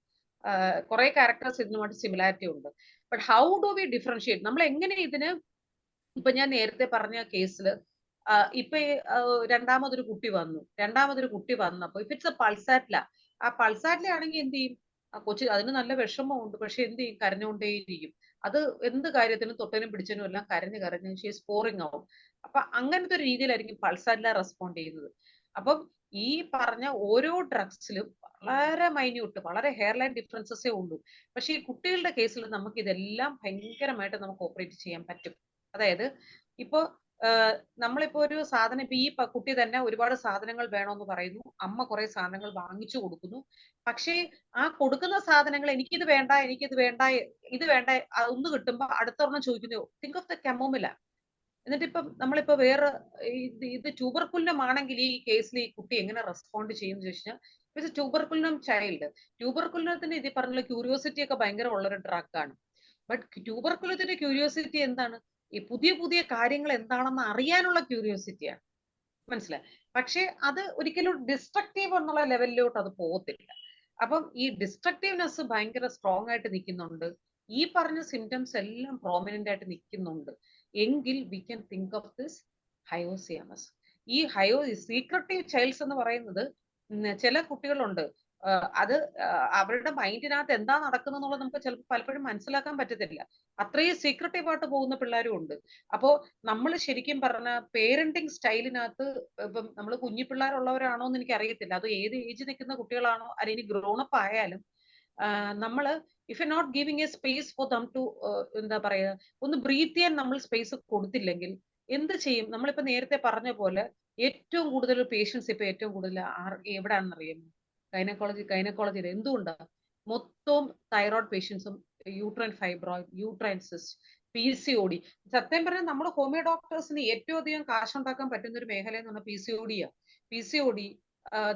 കുറെ ക്യാരക്ടേഴ്സ് ഇതിനുമായിട്ട് സിമിലാരിറ്റി ഉണ്ട്. But how do we differentiate? നമ്മൾ എങ്ങനെ ഇതിന്, ഇപ്പൊ ഞാൻ നേരത്തെ പറഞ്ഞ കേസിൽ ഇപ്പൊ രണ്ടാമതൊരു കുട്ടി വന്നപ്പോ ഇഫ് ഇറ്റ്സ് എ പൾസാറ്റില, ആ പൾസാറ്റില ആണെങ്കിൽ എന്ത് ചെയ്യും? ആ കൊച്ചു, അതിന് നല്ല വിഷമമുണ്ട്, പക്ഷെ എന്ത് ചെയ്യും? കരഞ്ഞുകൊണ്ടേയിരിക്കും. അത് എന്ത് കാര്യത്തിനും തൊട്ടനും പിടിച്ചനും എല്ലാം കരഞ്ഞ് ഷീസ് പോറിങ് ആവും. അപ്പൊ അങ്ങനത്തെ ഒരു രീതിയിലായിരിക്കും പൾസാറ്റില റെസ്പോണ്ട് ചെയ്യുന്നത്. അപ്പം ഈ പറഞ്ഞ ഓരോ ഡ്രഗ്സിലും വളരെ മൈന്യൂട്ട്, വളരെ ഹെയർലൈൻ ഡിഫറൻസസേ ഉള്ളൂ. പക്ഷെ ഈ കുട്ടികളുടെ കേസിൽ നമുക്ക് ഇതെല്ലാം ഭയങ്കരമായിട്ട് നമുക്ക് ഓപ്പറേറ്റ് ചെയ്യാൻ പറ്റും. അതായത് ഇപ്പൊ നമ്മളിപ്പോ ഒരു സാധനം, ഇപ്പൊ ഈ കുട്ടി തന്നെ ഒരുപാട് സാധനങ്ങൾ വേണമെന്ന് പറയുന്നു, അമ്മ കുറെ സാധനങ്ങൾ വാങ്ങിച്ചു കൊടുക്കുന്നു. പക്ഷേ ആ കൊടുക്കുന്ന സാധനങ്ങൾ എനിക്കിത് വേണ്ട, ഇത് വേണ്ട, ഒന്ന് കിട്ടുമ്പോ അടുത്തൊരെണ്ണം ചോദിക്കുന്നു, തിങ്ക് ഓഫ് ദ കെമോമില. എന്നിട്ട് ഇപ്പം നമ്മളിപ്പോ വേറെ ഇത് ട്യൂബർകുലം ആണെങ്കിൽ ഈ കേസിൽ ഈ കുട്ടി എങ്ങനെ റെസ്പോണ്ട് ചെയ്യും ചോദിച്ചാൽ, ഇത് ട്യൂബർകുലം ചൈൽഡ്, ട്യൂബർകുലത്തിന് ഇത് പറഞ്ഞ ക്യൂരിയോസിറ്റി ഒക്കെ ഭയങ്കര ഉള്ളൊരു ഡ്രഗാണ്. ബട്ട് ട്യൂബർകുലത്തിന്റെ ക്യൂരിയോസിറ്റി എന്താണ്? ഈ പുതിയ കാര്യങ്ങൾ എന്താണെന്ന് അറിയാനുള്ള ക്യൂരിയോസിറ്റിയാണ്. മനസ്സിലായി? പക്ഷെ അത് ഒരിക്കലും ഡിസ്ട്രക്റ്റീവ് എന്നുള്ള ലെവലിലോട്ട് അത് പോകത്തില്ല. അപ്പം ഈ ഡിസ്ട്രക്റ്റീവ്നെസ് ഭയങ്കര സ്ട്രോങ് ആയിട്ട് നിൽക്കുന്നുണ്ട്. ഈ പറഞ്ഞ സിംറ്റംസ് എല്ലാം പ്രോമിനന്റ് ആയിട്ട് നിൽക്കുന്നുണ്ട് എങ്കിൽ we can think of this hyoscyamus. ഈ സീക്രട്ടീവ് ചൈൽഡ്സ് എന്ന് പറയുന്നത് ചില കുട്ടികളുണ്ട്, അത് അവരുടെ മൈൻഡിനകത്ത് എന്താ നടക്കുന്നത് എന്നുള്ളത് നമുക്ക് ചിലപ്പോൾ പലപ്പോഴും മനസ്സിലാക്കാൻ പറ്റത്തില്ല. അത്രയും സീക്രട്ടീവ് ആയിട്ട് പോകുന്ന പിള്ളേരും ഉണ്ട്. അപ്പോ നമ്മൾ ശരിക്കും പറഞ്ഞ പേരന്റിങ് സ്റ്റൈലിനകത്ത്, ഇപ്പം നമ്മൾ കുഞ്ഞി പിള്ളേരുള്ളവരാണോ എന്ന് എനിക്ക് അറിയത്തില്ല, അത് ഏത് ഏജ് നിൽക്കുന്ന കുട്ടികളാണോ അല്ലെങ്കിൽ ഗ്രോണപ്പ് ആയാലും, നമ്മള് if you not giving a space for them to, എന്താ പറയാ, ഒന്ന് ബ്രീത്ത് ചെയ്യാൻ നമ്മൾ സ്പേസ് കൊടുത്തില്ലെങ്കിൽ എന്ത് ചെയ്യും? നമ്മളിപ്പോ നേരത്തെ പറഞ്ഞ പോലെ ഏറ്റവും കൂടുതൽ പേഷ്യൻസ് ഇപ്പൊ ഏറ്റവും കൂടുതൽ എവിടെയാണെന്നറിയാമോ? ഗൈനക്കോളജിയിൽ. എന്തുകൊണ്ടാണ്? മൊത്തവും തൈറോയ്ഡ് പേഷ്യൻസും, uterine fibroid, uterine cyst, PCOD. സത്യം പറഞ്ഞാൽ നമ്മുടെ ഹോമിയോ ഡോക്ടേഴ്സിന് ഏറ്റവും അധികം കാശുണ്ടാക്കാൻ പറ്റുന്ന ഒരു മേഖല എന്ന് പറഞ്ഞാൽ PCOD,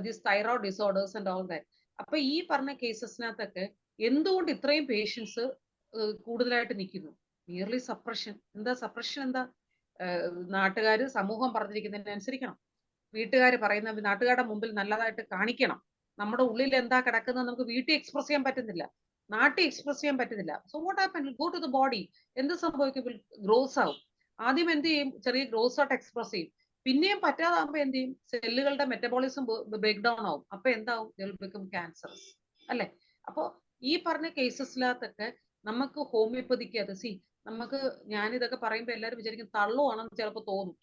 this thyroid disorders and all that. അപ്പൊ ഈ പറഞ്ഞ കേസസിനകത്തൊക്കെ എന്തുകൊണ്ട് ഇത്രയും പേഷ്യൻസ് കൂടുതലായിട്ട് നിൽക്കുന്നു? Nearly suppression. എന്താ സപ്രഷൻ? എന്താ? നാട്ടുകാര്, സമൂഹം പറഞ്ഞിരിക്കുന്നതിനനുസരിക്കണം, വീട്ടുകാർ പറയുന്ന, നാട്ടുകാരുടെ മുമ്പിൽ നല്ലതായിട്ട് കാണിക്കണം. നമ്മുടെ ഉള്ളിൽ എന്താ കിടക്കുന്നത് നമുക്ക് വീട്ടിൽ എക്സ്പ്രസ് ചെയ്യാൻ പറ്റുന്നില്ല, നാട്ടിൽ എക്സ്പ്രസ് ചെയ്യാൻ പറ്റുന്നില്ല. So what happen? Go to the body. എന്ത് സംഭവിക്കും? ഗ്രോസ് ആവും. ആദ്യം എന്ത് ചെയ്യും? ചെറിയ ഗ്രോസ് ആയിട്ട് എക്സ്പ്രസ് ചെയ്യും. പിന്നെയും പറ്റാതാകുമ്പോ എന്ത് ചെയ്യും? സെല്ലുകളുടെ മെറ്റബോളിസം ബ്രേക്ക് ഡൗൺ ആവും. അപ്പൊ എന്താവും? Become cancerous. അല്ലെ? അപ്പൊ ഈ പറഞ്ഞ കേസസിനകത്തൊക്കെ നമുക്ക് ഹോമിയോപ്പതിക്ക് അത് നമുക്ക്, ഞാനിതൊക്കെ പറയുമ്പോ എല്ലാവരും വിചാരിക്കും തള്ളുവാണെന്ന് ചിലപ്പോൾ തോന്നും.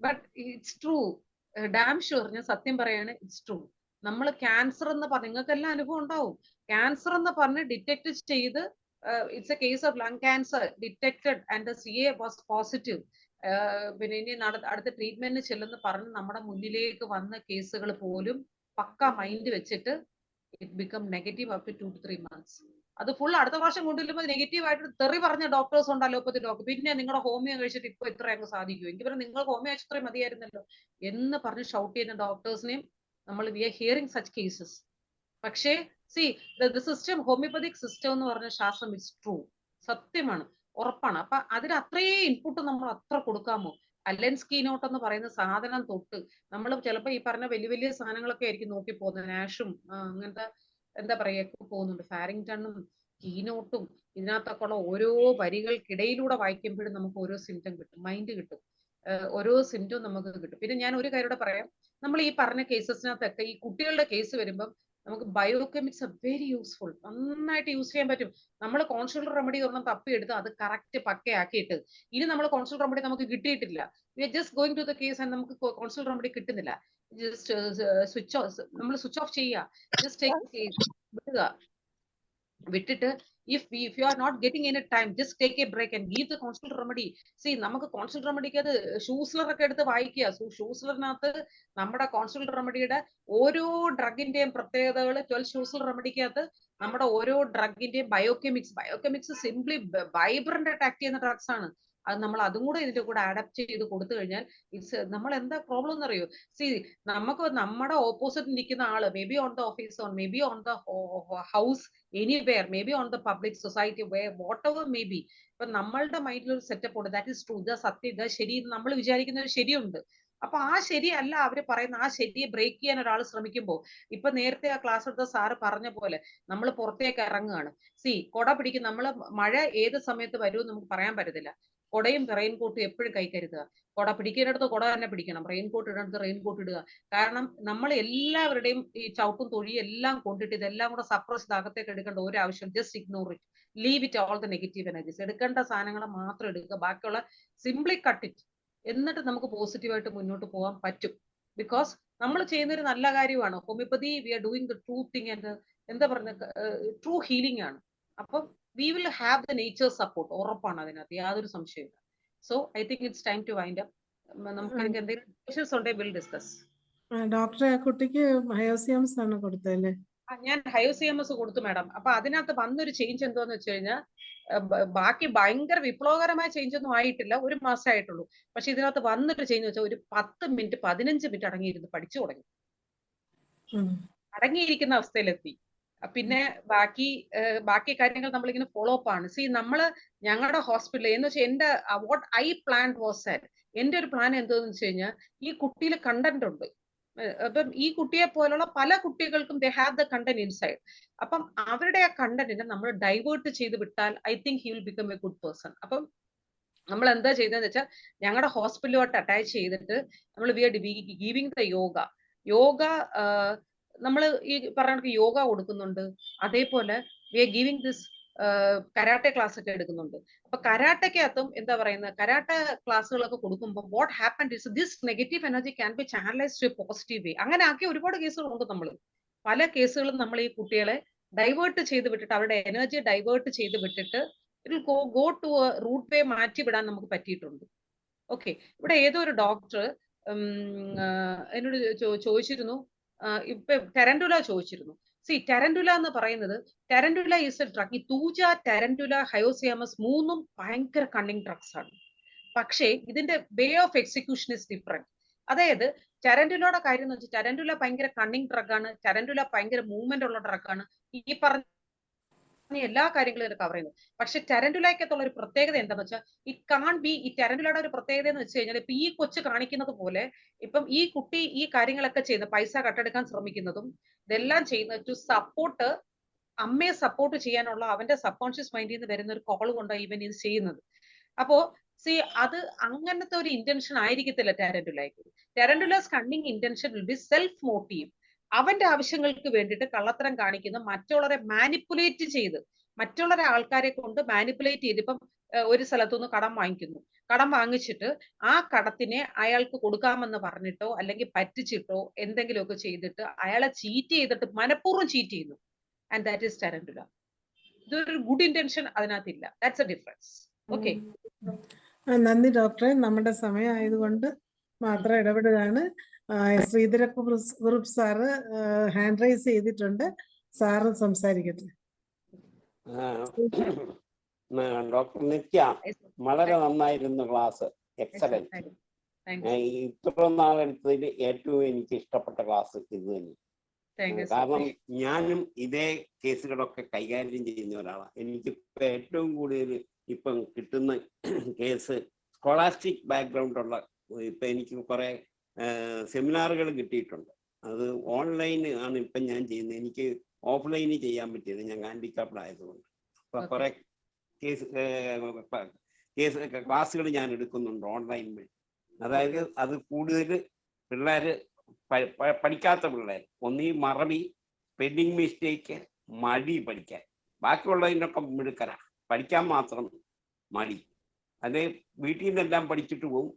But it's true, dam sure. ഞാൻ സത്യം പറയാണ്, ഇറ്റ്സ് ട്രൂ. നമ്മൾ ക്യാൻസർ എന്ന് പറഞ്ഞ, നിങ്ങൾക്ക് എല്ലാം അനുഭവം ഉണ്ടാവും. ക്യാൻസർ എന്ന് പറഞ്ഞ് ഡിറ്റക്ട് ചെയ്ത്, it's A case of lung cancer detected and CA was positive. പിന്നെ ഇനി അടുത്ത ട്രീറ്റ്മെന്റിന് ചെല്ലുന്ന പറഞ്ഞ് നമ്മുടെ മുന്നിലേക്ക് വന്ന കേസുകൾ പോലും പക്ക മൈൻഡ് വെച്ചിട്ട് it become negative after 2 to 3 months. അത് ഫുൾ അടുത്ത പ്രാവശ്യം കൊണ്ടുവരുമ്പോൾ നെഗറ്റീവ് ആയിട്ട് തെറി പറഞ്ഞ ഡോക്ടേഴ്സ് ഉണ്ട്, അലോപ്പതി ഡോക്ടർ. പിന്നെ നിങ്ങളുടെ ഹോമിയോ കഴിച്ചിട്ട് ഇപ്പൊ ഇത്ര അങ്ങ് സാധിക്കുമോ? എനിക്ക് പറഞ്ഞാൽ നിങ്ങൾ ഹോമിയോ കഴിച്ചിത്രയും മതിയായിരുന്നല്ലോ എന്ന് പറഞ്ഞ് ഷൗട്ട് ചെയ്യുന്ന ഡോക്ടേഴ്സിനെയും നമ്മൾ we are hearing such cases. പക്ഷേ സിസ്റ്റം, ഹോമിയോപ്പതിക് സിസ്റ്റം എന്ന് പറഞ്ഞ ശാസ്ത്രം ഇറ്റ്സ് ട്രൂ, സത്യമാണ്, ഉറപ്പാണ്. അപ്പൊ അതിന് അത്രയും ഇൻപുട്ട് നമ്മൾ അത്ര കൊടുക്കാമോ? അലൻസ് കീനോട്ട് എന്ന് പറയുന്ന സാധനം തൊട്ട് നമ്മൾ ചിലപ്പോ ഈ പറഞ്ഞ വലിയ സാധനങ്ങളൊക്കെ ആയിരിക്കും നോക്കി പോകുന്നത്, നാഷും അങ്ങനത്തെ എന്താ പറയാ പോകുന്നുണ്ട്, ഫാരിങ്ടണും കീനോട്ടും. ഇതിനകത്തൊക്കെ ഉള്ള ഓരോ വരികൾക്കിടയിലൂടെ വായിക്കുമ്പോഴും നമുക്ക് ഓരോ സിംറ്റം കിട്ടും, മൈൻഡ് കിട്ടും. ഓരോ സിംറ്റവും നമുക്ക് കിട്ടും. പിന്നെ ഞാൻ ഒരു കാര്യം കൂടെ പറയാം, നമ്മൾ ഈ പറഞ്ഞ കേസസിനകത്തൊക്കെ ഈ കുട്ടികളുടെ കേസ് വരുമ്പം നമുക്ക് ബയോകെമിക്സ് വെരി യൂസ്ഫുൾ, നന്നായിട്ട് യൂസ് ചെയ്യാൻ പറ്റും. നമ്മൾ കോൺസുലർ റെമഡി ഒരെണ്ണം തപ്പിയെടുത്ത് അത് കറക്റ്റ് പക്കയാക്കിയിട്ട്, ഇനി നമ്മൾ കോൺസുലർ റെമഡി നമുക്ക് കിട്ടിയിട്ടില്ല, we are just going to the case and നമുക്ക് കോൺസുലർ റെമഡി കിട്ടുന്നില്ല, ജസ്റ്റ് സ്വിച്ച് ഓഫ്, നമ്മൾ സ്വിച്ച് ഓഫ് ചെയ്യുക, ജസ്റ്റ് ടേക്ക് കേസ് വിടുക, വിട്ടിട്ട് if you are not getting any time, just take a break and give the consular remedy. See, നമുക്ക് consular റെമഡിക്ക് അത് ഷൂസ്ലർ ഒക്കെ എടുത്ത് വായിക്കുക. ഷൂസ്ലറിനകത്ത് നമ്മുടെ കോൺസുലർ റെമഡിയുടെ ഓരോ ഡ്രഗിന്റെയും പ്രത്യേകതകൾ 12 ഷൂസ്ലർ റെമഡിക്കകത്ത് നമ്മുടെ ഓരോ ഡ്രഗിന്റെയും ബയോകെമിക്സ് സിംപ്ലി വൈബ്രന്റ് ആയിട്ട് ആക്ട് ചെയ്യുന്ന ഡ്രഗ്സ് ആണ്. അത് നമ്മൾ അതും കൂടെ ഇതിന്റെ കൂടെ അഡാപ്റ്റ് ചെയ്ത് കൊടുത്തു കഴിഞ്ഞാൽ നമ്മൾ എന്താ പ്രോബ്ലം എന്നറിയോ? സി, നമുക്ക് നമ്മുടെ ഓപ്പോസിറ്റ് നിൽക്കുന്ന ആള് may be on the office, on may be on the house, anywhere, may be on the public society, what ever may B. ഇപ്പൊ നമ്മളുടെ മൈൻഡിൽ ഒരു സെറ്റപ്പ് ഉണ്ട്, ദാറ്റ് ഇസ് ട്രൂ, ഇത് സത്യം, ഇത് ശരി, നമ്മൾ വിചാരിക്കുന്ന ഒരു ശരിയുണ്ട്. അപ്പൊ ആ ശരിയല്ല അവര് പറയുന്ന, ആ ശരിയെ ബ്രേക്ക് ചെയ്യാൻ ഒരാൾ ശ്രമിക്കുമ്പോൾ, ഇപ്പൊ നേരത്തെ ആ ക്ലാസ് എടുത്ത സാറ് പറഞ്ഞ പോലെ നമ്മൾ പുറത്തേക്ക് ഇറങ്ങുകയാണ്. സി, കൊട പിടിക്കും, നമ്മള് മഴ ഏത് സമയത്ത് വരുമെന്ന് നമുക്ക് പറയാൻ പറ്റത്തില്ല. കൊടയും റെയിൻകോട്ടും എപ്പോഴും കൈ കരുതുക. കൊട പിടിക്കുന്നിടത്ത് കൊട തന്നെ പിടിക്കണം, റെയിൻകോട്ട് ഇടുന്നിടത്ത് റെയിൻകോട്ട് ഇടുക. കാരണം നമ്മൾ എല്ലാവരുടെയും ഈ ചവിട്ടും തൊഴിയും എല്ലാം കൊണ്ടിട്ട് ഇതെല്ലാം കൂടെ സപ്രസ് അകത്തേക്ക് എടുക്കേണ്ട ഒരു ആവശ്യം, just ignore it, leave it all the negative energies. എടുക്കേണ്ട സാധനങ്ങളെ മാത്രം എടുക്കുക, ബാക്കിയുള്ള സിംപ്ലി കട്ട് ഇറ്റ്. എന്നിട്ട് നമുക്ക് പോസിറ്റീവായിട്ട് മുന്നോട്ട് പോകാൻ പറ്റും. ബിക്കോസ് നമ്മൾ ചെയ്യുന്നൊരു നല്ല കാര്യമാണ് homeopathy. We are doing the true thing and എന്താ പറയുക, ട്രൂ ഹീലിംഗ് ആണ്. അപ്പം we will have the nature support, ഉറപ്പാണ്, അതിനകത്ത് യാതൊരു സംശയമില്ല. So I think it's time to wind up. നമുക്ക് എന്തെങ്കിലും ക്വസ്റ്റ്യൻസ് ഉണ്ടെങ്കിൽ വിൽ ഡിസ്കസ്. ഡോക്ടറെ, ആ കുട്ടിക്ക് ഹയോസിയാംസ് ആണ് കൊടുത്തല്ലേ? ഞാൻ ഹയോസിയമസ് കൊടുത്തു മാഡം. അപ്പൊ അതിനകത്ത് വന്നൊരു ചേഞ്ച് എന്തോന്ന് വെച്ച് കഴിഞ്ഞാൽ, ബാക്കി ഭയങ്കര വിപ്ലവകരമായ ചേഞ്ച് ഒന്നും ആയിട്ടില്ല, ഒരു മാസം ആയിട്ടുള്ളൂ. പക്ഷെ ഇതിനകത്ത് വന്നിട്ട് ചേഞ്ച് വെച്ചാൽ ഒരു 10 മിനിറ്റ് 15 മിനിറ്റ് അടങ്ങിയിരുന്ന് പഠിച്ചു തുടങ്ങി, അടങ്ങിയിരിക്കുന്ന അവസ്ഥയിലെത്തി. പിന്നെ ബാക്കി കാര്യങ്ങൾ നമ്മളിങ്ങനെ ഫോളോ അപ്പ് ആണ്. സി, നമ്മള് ഞങ്ങളുടെ ഹോസ്പിറ്റലിൽ എന്ന് വെച്ചാൽ എന്റെ what I plan was that, എന്റെ ഒരു പ്ലാൻ എന്താന്ന് വെച്ച് കഴിഞ്ഞാൽ, ഈ കുട്ടിയിൽ കണ്ടന്റ് ഉണ്ട്. അപ്പം ഈ കുട്ടിയെ പോലുള്ള പല കുട്ടികൾക്കും they have the content inside. അപ്പം അവരുടെ ആ കണ്ടന്റിനെ നമ്മൾ ഡൈവേർട്ട് ചെയ്ത് വിട്ടാൽ I think he will become A good person. അപ്പം നമ്മൾ എന്താ ചെയ്തതെന്ന് വെച്ചാൽ, ഞങ്ങളുടെ ഹോസ്പിറ്റലുമായിട്ട് അറ്റാച്ച് ചെയ്തിട്ട് നമ്മൾ we are giving the yoga നമ്മൾ ഈ പറഞ്ഞ യോഗ കൊടുക്കുന്നുണ്ട്. അതേപോലെ we are giving this karate class ഒക്കെ എടുക്കുന്നുണ്ട്. അപ്പൊ കരാട്ടയ്ക്കകത്തും എന്താ പറയുന്നത്, കരാട്ട ക്ലാസ്സുകളൊക്കെ കൊടുക്കുമ്പോൾ what happened is this negative energy can be channelised to a positive way. അങ്ങനെ ആക്കിയ ഒരുപാട് കേസുകളുണ്ട്. നമ്മൾ പല കേസുകളും നമ്മൾ ഈ കുട്ടികളെ ഡൈവേർട്ട് ചെയ്ത് വിട്ടിട്ട്, അവരുടെ എനർജി ഡൈവേർട്ട് ചെയ്ത് വിട്ടിട്ട് it will go to route way മാറ്റി വിടാൻ നമുക്ക് പറ്റിയിട്ടുണ്ട്. ഓക്കെ, ഇവിടെ ഏതോ ഒരു ഡോക്ടർ എന്നോട് ചോദിച്ചിരുന്നു, ഇപ്പൊ ടെറന്റുല ചോദിച്ചിരുന്നു. സി, ടെറന്റുല എന്ന് പറയുന്നത്, ടെറന്റുല ഈസ് എ ഡ്രഗ്. ഈ തൂജ, ടെറന്റുല, ഹയോസിയാമസ് മൂന്നും ഭയങ്കര കണ്ണിങ് ഡ്രഗ്സ് ആണ്. പക്ഷേ ഇതിന്റെ way of execution is different. അതായത് ടെറന്റുലയുടെ കാര്യം എന്ന് വെച്ചാൽ, ടെറന്റുല ഭയങ്കര കണ്ണിങ് ഡ്രഗ് ആണ്, ടെറന്റുല ഭയങ്കര മൂവ്മെന്റ് ഉള്ള ഡ്രഗ് ആണ്, ഈ പറഞ്ഞ എല്ലാ കാര്യങ്ങളും ഇത് കവർ ചെയ്യുന്നു. പക്ഷെ ടെറന്റുലയ്ക്കകത്തുള്ള ഒരു പ്രത്യേകത എന്താണെന്ന് വെച്ചാൽ, ഇറ്റ് കാൺ ബി, ഈ ടെറന്റുലയുടെ ഒരു പ്രത്യേകത എന്ന് വെച്ച് കഴിഞ്ഞാൽ, ഇപ്പൊ ഈ കൊച്ചു കാണിക്കുന്നത് പോലെ, ഇപ്പം ഈ കുട്ടി ഈ കാര്യങ്ങളൊക്കെ ചെയ്യുന്ന, പൈസ കട്ടെടുക്കാൻ ശ്രമിക്കുന്നതും ഇതെല്ലാം ചെയ്യുന്നത് ടു സപ്പോർട്ട്, അമ്മയെ സപ്പോർട്ട് ചെയ്യാനുള്ള അവന്റെ സബ് കോൺഷ്യസ് മൈൻഡിൽ നിന്ന് വരുന്ന ഒരു കോൾ കൊണ്ടാണ് ഇവൻ ഇത് ചെയ്യുന്നത്. അപ്പോ സി, അത് അങ്ങനത്തെ ഒരു ഇന്റൻഷൻ ആയിരിക്കത്തില്ല ടെറന്റുലയ്ക്ക്. Tarantula's cunning intention will be self motive. അവന്റെ ആവശ്യങ്ങൾക്ക് വേണ്ടിയിട്ട് കള്ളത്തരം കാണിക്കുന്ന, മറ്റുള്ളവരെ മാനിപ്പുലേറ്റ് ചെയ്ത്, മറ്റുള്ള ആൾക്കാരെ കൊണ്ട് മാനിപ്പുലേറ്റ് ചെയ്ത്, ഇപ്പം ഒരു സ്ഥലത്തുനിന്ന് കടം വാങ്ങിക്കുന്നു, കടം വാങ്ങിച്ചിട്ട് ആ കടത്തിനെ അയാൾക്ക് കൊടുക്കാമെന്ന് പറഞ്ഞിട്ടോ അല്ലെങ്കിൽ പറ്റിച്ചിട്ടോ എന്തെങ്കിലുമൊക്കെ ചെയ്തിട്ട് അയാളെ ചീറ്റ് ചെയ്തിട്ട് മനഃപൂർവ്വം ചീറ്റ് ചെയ്യുന്നു. And that is tarantula. ഇതൊരു ഗുഡ് ഇന്റൻഷൻ അതിനകത്തില്ല. That's a difference. ഓക്കെ, നന്ദി ഡോക്ടറെ. നമ്മുടെ സമയം ആയതുകൊണ്ട് മാത്രം ഇടപെടുകയാണ്. Sreedhara Kurup sir hand raise ചെയ്തിട്ടുണ്ട്. സാറ് സംസാരിക്കട്ടെ. ഡോക്ടർ നിത്യ, വളരെ നന്നായിരുന്നു ക്ലാസ്, എക്സലന്റ്. ഇത്ര നാളെടുത്തതിൽ ഏറ്റവും എനിക്ക് ഇഷ്ടപ്പെട്ട ക്ലാസ് ഇത് തന്നെ. കാരണം ഞാനും ഇതേ കേസുകളൊക്കെ കൈകാര്യം ചെയ്യുന്ന ഒരാളാണ്. എനിക്കിപ്പോ ഏറ്റവും കൂടുതൽ ഇപ്പം കിട്ടുന്ന കേസ് സ്കോളാസ്റ്റിക് ബാക്ക്ഗ്രൗണ്ട് ഉള്ള, ഇപ്പൊ എനിക്ക് കുറെ സെമിനാറുകൾ കിട്ടിയിട്ടുണ്ട്. അത് ഓൺലൈൻ ആണ് ഇപ്പം ഞാൻ ചെയ്യുന്നത്. എനിക്ക് ഓഫ്ലൈനിൽ ചെയ്യാൻ പറ്റിയത്, ഞാൻ ഹാൻഡിക്യാപ്ഡ് ആയതുകൊണ്ട്. അപ്പൊ കുറെ ക്ലാസ്സുകൾ ഞാൻ എടുക്കുന്നുണ്ട് ഓൺലൈൻ വഴി. അതായത് അത് കൂടുതൽ പിള്ളേര് പഠിക്കാത്ത പിള്ളേർ, ഒന്നീ മറവി, സ്പെല്ലിംഗ് മിസ്റ്റേക്ക്, മടി പഠിക്കാൻ, ബാക്കിയുള്ളതിനൊക്കെ മിടുക്കരാ, പഠിക്കാൻ മാത്രം മടി. അല്ലെ വീട്ടിൽ നിന്നെല്ലാം പഠിച്ചിട്ട് പോവും,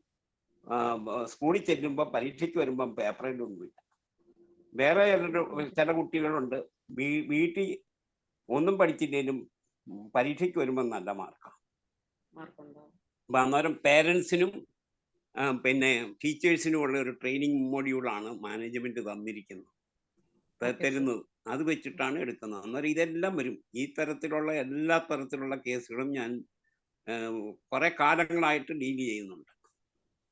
സ്കൂളിൽ ചെല്ലുമ്പോൾ പരീക്ഷയ്ക്ക് വരുമ്പം പേപ്പറിലൊന്നുമില്ല. വേറെ ചില കുട്ടികളുണ്ട് വീട്ടിൽ ഒന്നും പഠിച്ചില്ലേലും പരീക്ഷയ്ക്ക് വരുമ്പോൾ നല്ല മാർക്കാണ്. അപ്പൊ അന്നേരം പേരൻസിനും പിന്നെ ടീച്ചേഴ്സിനും ഉള്ള ഒരു ട്രെയിനിങ് മൊഡ്യൂളാണ് മാനേജ്മെന്റ് തരുന്നത്. അത് വെച്ചിട്ടാണ് എടുക്കുന്നത്. അന്നേരം ഇതെല്ലാം വരും. ഈ തരത്തിലുള്ള എല്ലാ തരത്തിലുള്ള കേസുകളും ഞാൻ കുറെ കാലങ്ങളായിട്ട് ഡീൽ ചെയ്യുന്നുണ്ട്.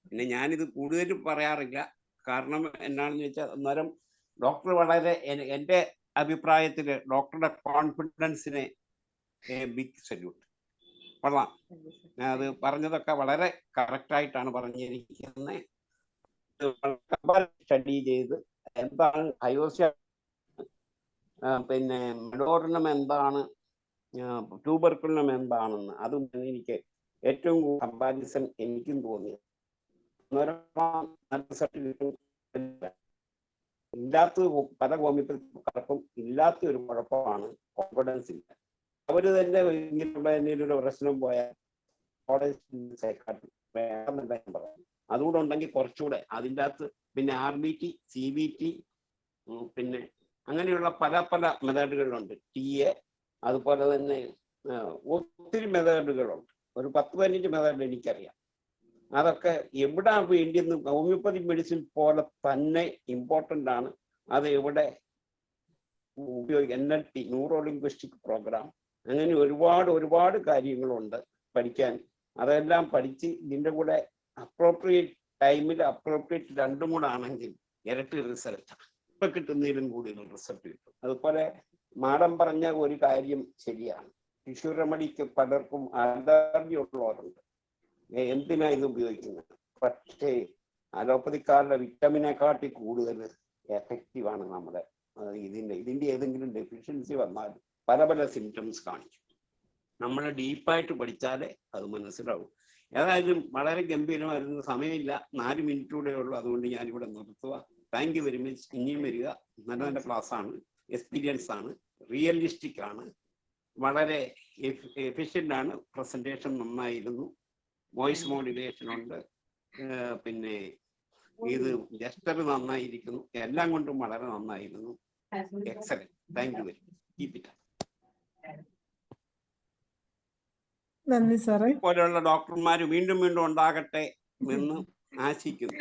പിന്നെ ഞാനിത് കൂടുതലും പറയാറില്ല. കാരണം എന്നാണെന്ന് വെച്ചാൽ അന്നേരം ഡോക്ടർ വളരെ, എൻ്റെ അഭിപ്രായത്തിൽ ഡോക്ടറുടെ കോൺഫിഡൻസിനെ ബിഗ് സല്യൂട്ട്. കൊള്ളാം, അത് പറഞ്ഞതൊക്കെ വളരെ കറക്റ്റായിട്ടാണ് പറഞ്ഞിരിക്കുന്നത്. സ്റ്റഡി ചെയ്ത് എന്താണ് ഹയോസിയ, പിന്നെ മെഡോറിനം എന്താണ്, ട്യൂബർക്കുലം എന്താണെന്ന്, അതും എനിക്ക് ഏറ്റവും കമ്പാരിസൺ എനിക്കും തോന്നിയത്. ഇല്ലാത്ത പല ഹോമിയോപ്പതിക്കാർക്കും ഇല്ലാത്ത ഒരു കുഴപ്പമാണ് കോൺഫിഡൻസ് ഇല്ല. അവര് തന്നെ ഇങ്ങനെയുള്ള എന്തെങ്കിലും ഒരു പ്രശ്നം പോയാൽ വേണമെന്നല്ല ഞാൻ പറഞ്ഞു. അതുകൂടെ ഉണ്ടെങ്കിൽ കുറച്ചുകൂടെ അതിൻ്റെ അകത്ത് പിന്നെ RBT, CBT, പിന്നെ അങ്ങനെയുള്ള പല പല മെത്തേഡുകളുണ്ട്. TA, അതുപോലെ തന്നെ ഒത്തിരി മെത്തേഡുകളുണ്ട്. ഒരു 10-15 മെത്തേഡ് എനിക്കറിയാം. അതൊക്കെ എവിടെ വേണ്ടിയെന്ന് ഹോമിയോപ്പതി മെഡിസിൻ പോലെ തന്നെ ഇമ്പോർട്ടൻ്റ് ആണ്. അത് എവിടെ NLP, ന്യൂറോ ലിംഗ്വിസ്റ്റിക് പ്രോഗ്രാം, അങ്ങനെ ഒരുപാട് കാര്യങ്ങളുണ്ട് പഠിക്കാൻ. അതെല്ലാം പഠിച്ച് ഇതിൻ്റെ കൂടെ അപ്രോപ്രിയേറ്റ് ടൈമിൽ അപ്രോപ്രിയേറ്റ് രണ്ടും കൂടെ ആണെങ്കിൽ ഇരട്ടി റിസൾട്ട്, ഇപ്പൊ കിട്ടുന്നതിലും കൂടുതൽ റിസൾട്ട് കിട്ടും. അതുപോലെ മാഡം പറഞ്ഞ ഒരു കാര്യം ശരിയാണ്. ടിഷ്യൂ റെമഡിക്ക് പലർക്കും അലർജി ഉള്ളവരുണ്ട്. എന്തിനാ ഇത് ഉപയോഗിക്കുന്നത്? പക്ഷേ അലോപ്പതിക്കാരുടെ വിറ്റമിനെക്കാട്ടി കൂടുതൽ എഫക്റ്റീവാണ് നമ്മുടെ ഇതിൻ്റെ ഏതെങ്കിലും ഡെഫിഷ്യൻസി വന്നാൽ പല പല സിംറ്റംസ് കാണിക്കും. നമ്മൾ ഡീപ്പായിട്ട് പഠിച്ചാലേ അത് മനസ്സിലാവും. ഏതായാലും വളരെ ഗംഭീരമായിരുന്നു. സമയമില്ല, 4 മിനിറ്റ് കൂടെ ഉള്ളൂ. അതുകൊണ്ട് ഞാനിവിടെ നിർത്തുക. Thank you very much. ഇനിയും വരിക. നല്ല ക്ലാസ്സാണ്, എക്സ്പീരിയൻസ് ആണ്, റിയലിസ്റ്റിക് ആണ്, വളരെ എഫിഷ്യൻ്റ് ആണ്. പ്രസന്റേഷൻ നന്നായിരുന്നു, വോയിസ് മോഡുലേഷൻ ഉണ്ട്, പിന്നെ ഇത് ജസ്റ്റർ നന്നായിരിക്കുന്നു, എല്ലാം കൊണ്ടും വളരെ നന്നായിരുന്നു. Excellent. Thank you very much. Keep it. നന്ദി സാറേ. പോലെയുള്ള ഡോക്ടർമാർ വീണ്ടും വീണ്ടും ഉണ്ടാകട്ടെ എന്ന് ആശിക്കുന്നു.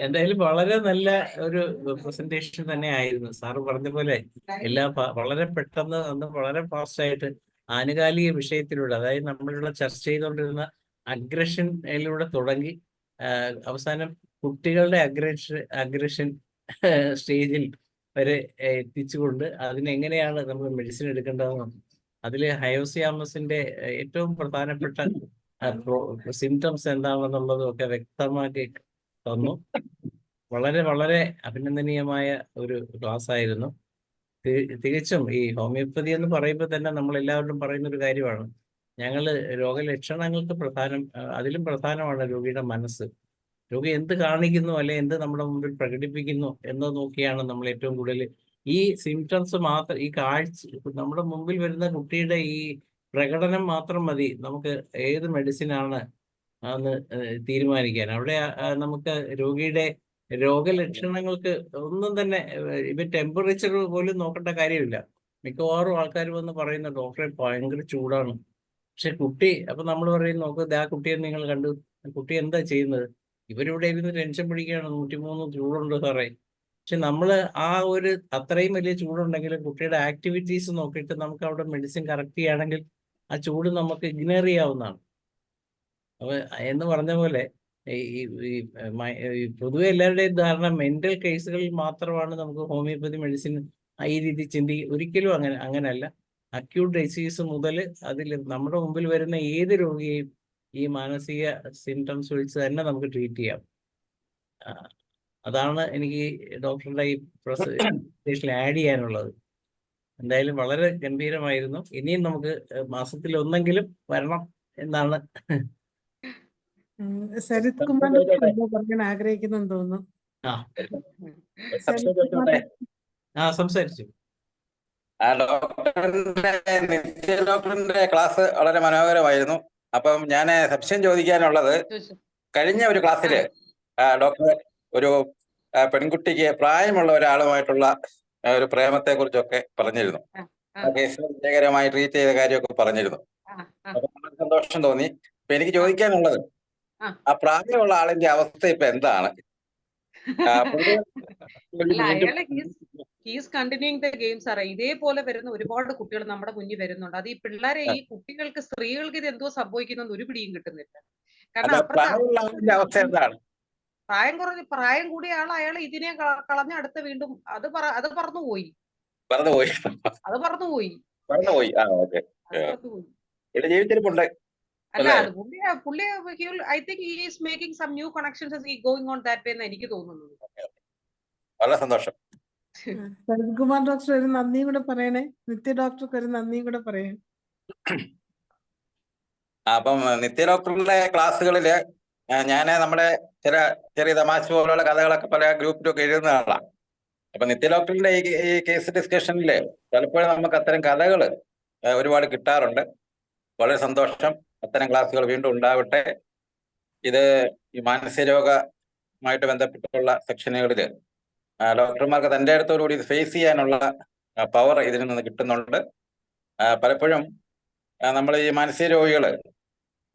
എന്തായാലും വളരെ നല്ല ഒരു പ്രസന്റേഷൻ തന്നെ ആയിരുന്നു. സാറ് പറഞ്ഞ പോലെ എല്ലാം വളരെ പെട്ടെന്ന് വളരെ ഫാസ്റ്റ് ആയിട്ട് ആനുകാലിക വിഷയത്തിലൂടെ, അതായത് നമ്മളിവിടെ ചർച്ച ചെയ്തുകൊണ്ടിരുന്ന അഗ്രഷനിലൂടെ തുടങ്ങി അവസാനം കുട്ടികളുടെ അഗ്രഷൻ സ്റ്റേജിൽ വരെ എത്തിച്ചുകൊണ്ട് അതിനെങ്ങനെയാണ് നമ്മൾ മെഡിസിൻ എടുക്കേണ്ടതെന്നും അതിൽ ഹയോസിയാമസിന്റെ ഏറ്റവും പ്രധാനപ്പെട്ട സിംറ്റംസ് എന്താണെന്നുള്ളതും ഒക്കെ വ്യക്തമാക്കി തന്നു. വളരെ വളരെ അഭിനന്ദനീയമായ ഒരു ക്ലാസ് ആയിരുന്നു. തികച്ചും ഈ ഹോമിയോപ്പതി എന്ന് പറയുമ്പോൾ തന്നെ നമ്മൾ എല്ലാവരും പറയുന്ന ഒരു കാര്യമാണ്. ഞങ്ങൾ രോഗലക്ഷണങ്ങൾക്ക് അതിലും പ്രധാനമാണ് രോഗിയുടെ മനസ്സ്. രോഗി എന്ത് കാണിക്കുന്നു അല്ലെ എന്ത് നമ്മുടെ മുമ്പിൽ പ്രകടിപ്പിക്കുന്നു എന്ന് നോക്കിയാണ് നമ്മൾ ഏറ്റവും കൂടുതൽ ഈ സിംറ്റംസ് മാത്രം, ഈ കാഴ്ച നമ്മുടെ മുമ്പിൽ വരുന്ന കുട്ടിയുടെ ഈ പ്രകടനം മാത്രം മതി നമുക്ക് ഏത് മെഡിസിനാണ് എന്ന് തീരുമാനിക്കാൻ. അവിടെ നമുക്ക് രോഗിയുടെ രോഗലക്ഷണങ്ങൾക്ക് ഒന്നും തന്നെ ഇവ ടെമ്പറേച്ചർ പോലും നോക്കേണ്ട കാര്യമില്ല. മിക്കവാറും ആൾക്കാർ വന്ന് പറയുന്ന ഡോക്ടറെ ഭയങ്കര ചൂടാണ്. പക്ഷെ കുട്ടി, അപ്പൊ നമ്മൾ പറയും നോക്ക് ആ കുട്ടിയെ നിങ്ങൾ കണ്ടു, കുട്ടി എന്താ ചെയ്യുന്നത്? ഇവരിവിടെ ഇരുന്ന് ടെൻഷൻ പിടിക്കുകയാണ്, 103 ചൂടുണ്ട് സാറേ. പക്ഷെ നമ്മൾ ആ ഒരു അത്രയും വലിയ ചൂടുണ്ടെങ്കിലും കുട്ടിയുടെ ആക്ടിവിറ്റീസ് നോക്കിയിട്ട് നമുക്ക് അവിടെ മെഡിസിൻ കറക്റ്റ് ചെയ്യുകയാണെങ്കിൽ ആ ചൂട് നമുക്ക് ഇഗ്നോർ ചെയ്യാവുന്നതാണ്. അപ്പൊ എന്ന് പറഞ്ഞ പോലെ ഈ പൊതുവെ എല്ലാവരുടെയും ധാരണ മെന്റൽ കേസുകളിൽ മാത്രമാണ് നമുക്ക് ഹോമിയോപ്പതി മെഡിസിൻ ഈ രീതി ഒരിക്കലും അങ്ങനെയല്ല. അക്യൂട്ട് ഡിസീസ് മുതൽ അതിൽ നമ്മുടെ മുമ്പിൽ വരുന്ന ഏത് രോഗിയെയും ഈ മാനസിക സിംറ്റംസ് വെച്ച് തന്നെ നമുക്ക് ട്രീറ്റ് ചെയ്യാം. അതാണ് എനിക്ക് ഡോക്ടറുടെ ഈ പ്രസന്റേഷനിൽ ആഡ് ചെയ്യാനുള്ളത്. എന്തായാലും വളരെ ഗംഭീരമായിരുന്നു. ഇനിയും നമുക്ക് മാസത്തിൽ ഒന്നെങ്കിലും വരണം എന്നാണ്. സരിത് കുമാർ ഡോക്ടർ പറയാൻ ആഗ്രഹിക്കുന്നെന്ന് തോന്നുന്നു. ആ സരിത് കുമാർ സംസാരിച്ചു. ഡോക്ടറിന്റെ ക്ലാസ് വളരെ മനോഹരമായിരുന്നു. അപ്പം ഞാൻ സംശയം ചോദിക്കാനുള്ളത്, കഴിഞ്ഞ ഒരു ക്ലാസ്സില് ഡോക്ടർ ഒരു പെൺകുട്ടിക്ക് പ്രായമുള്ള ഒരാളുമായിട്ടുള്ള ഒരു പ്രേമത്തെ കുറിച്ചൊക്കെ പറഞ്ഞിരുന്നു. കേസ് വിജയകരമായി ട്രീറ്റ് ചെയ്ത കാര്യമൊക്കെ പറഞ്ഞിരുന്നു. അപ്പൊ വളരെ സന്തോഷം തോന്നി. അപ്പൊ എനിക്ക് ചോദിക്കാനുള്ളത്, ആ പ്രായമുള്ള ആളിന്റെ അവസ്ഥ ഇപ്പൊ എന്താണ്? ഹീസ് കണ്ടിന്യൂയിങ് ദ ഗെയിംസ് സാറേ. ഇതേപോലെ വരുന്ന ഒരുപാട് കുട്ടികൾ നമ്മുടെ മുന്നിൽ വരുന്നുണ്ട്. അത് ഈ പിള്ളേരെ, ഈ കുട്ടികൾക്ക്, സ്ത്രീകൾക്ക് ഇത് എന്തോ സംഭവിക്കുന്ന ഒരു പിടിയും കിട്ടുന്നില്ല. കാരണം അവസ്ഥ എന്താണ്? പ്രായം കൂടിയ ആൾ അയാൾ ഇതിനെ കളഞ്ഞ അടുത്ത വീണ്ടും അത് പറന്നുപോയി. അത് പറന്നുപോയി. ജീവിച്ചിരിപ്പുണ്ട്. അല്ല, അത് പുള്ളി I think he is making some new connections as he going on that way എന്ന് എനിക്ക് തോന്നുന്നത്. വളരെ സന്തോഷം. സരിത് കുമാർ ഡോക്ടർ ഒരു നന്ദിയും കൂടെ പറയണേ. നിത്യ ഡോക്ടർക്ക് ഒരു നന്ദിയും കൂടെ പറയേ. അപ്പം നിത്യ ഡോക്ടറിന്റെ ക്ലാസ്സുകളില് ഞാൻ നമ്മുടെ ചെറിയ തമാശ പോലുള്ള കഥകളൊക്കെ പല ഗ്രൂപ്പിലൊക്കെ എഴുതുന്ന ആളാണ്. അപ്പൊ നിത്യ ഡോക്ടറിന്റെ ഈ കേസ് ഡിസ്കഷനില് പലപ്പോഴും നമുക്ക് അത്തരം കഥകൾ ഒരുപാട് കിട്ടാറുണ്ട്. വളരെ സന്തോഷം. അത്തരം ക്ലാസ്സുകൾ വീണ്ടും ഉണ്ടാവട്ടെ. ഇത് ഈ മാനസികരോഗമായിട്ട് ബന്ധപ്പെട്ടുള്ള സെക്ഷനുകളിൽ ഡോക്ടർമാർക്ക് തൻ്റെ അടുത്തോടുകൂടി ഇത് ഫേസ് ചെയ്യാനുള്ള പവർ ഇതിൽ നിന്ന് കിട്ടുന്നുണ്ട്. പലപ്പോഴും നമ്മൾ ഈ മാനസിക രോഗികൾ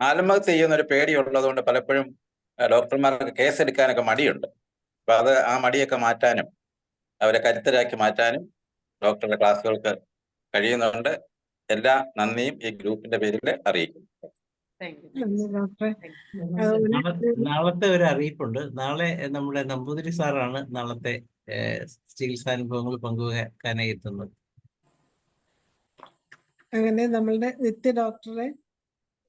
ആത്മഹത്യ ചെയ്യുന്ന ഒരു പേടിയുള്ളത് കൊണ്ട് പലപ്പോഴും ഡോക്ടർമാർക്ക് കേസെടുക്കാനൊക്കെ മടിയുണ്ട്. അപ്പൊ ആ മടിയൊക്കെ മാറ്റാനും അവരെ കരുത്തരാക്കി മാറ്റാനും ഡോക്ടറുടെ ക്ലാസ്സുകൾക്ക് കഴിയുന്നുണ്ട്. എല്ലാ നന്ദിയും ഈ ഗ്രൂപ്പിന്റെ പേരിൽ അറിയിക്കുന്നു. നാളത്തെ ഒരു അറിയിപ്പുണ്ട്. നാളെ നമ്മുടെ നമ്പൂതിരി സാറാണ് നാളത്തെ ചികിത്സാനുഭവങ്ങൾ പങ്കുവെക്കാനായി എത്തുന്നത്. അങ്ങനെ നമ്മളുടെ നിത്യ ഡോക്ടറെ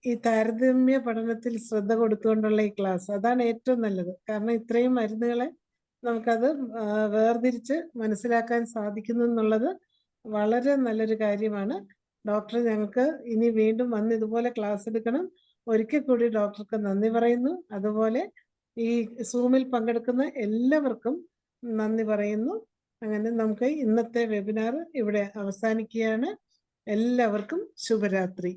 ഈ താരതമ്യ പഠനത്തിൽ ശ്രദ്ധ കൊടുത്തുകൊണ്ടുള്ള ഈ ക്ലാസ്, അതാണ് ഏറ്റവും നല്ലത്. കാരണം ഇത്രയും മരുന്നുകളെ നമുക്കത് വേർതിരിച്ച് മനസ്സിലാക്കാൻ സാധിക്കുന്നു എന്നുള്ളത് വളരെ നല്ലൊരു കാര്യമാണ്. ഡോക്ടർ ഞങ്ങൾക്ക് ഇനി വീണ്ടും വന്ന് ഇതുപോലെ ക്ലാസ് എടുക്കണം. ഒരിക്കൽ കൂടി ഡോക്ടർക്ക് നന്ദി പറയുന്നു. അതുപോലെ ഈ സൂമിൽ പങ്കെടുക്കുന്ന എല്ലാവർക്കും നന്ദി പറയുന്നു. അങ്ങനെ നമുക്ക് ഇന്നത്തെ വെബിനാർ ഇവിടെ അവസാനിക്കുകയാണ്. എല്ലാവർക്കും ശുഭരാത്രി.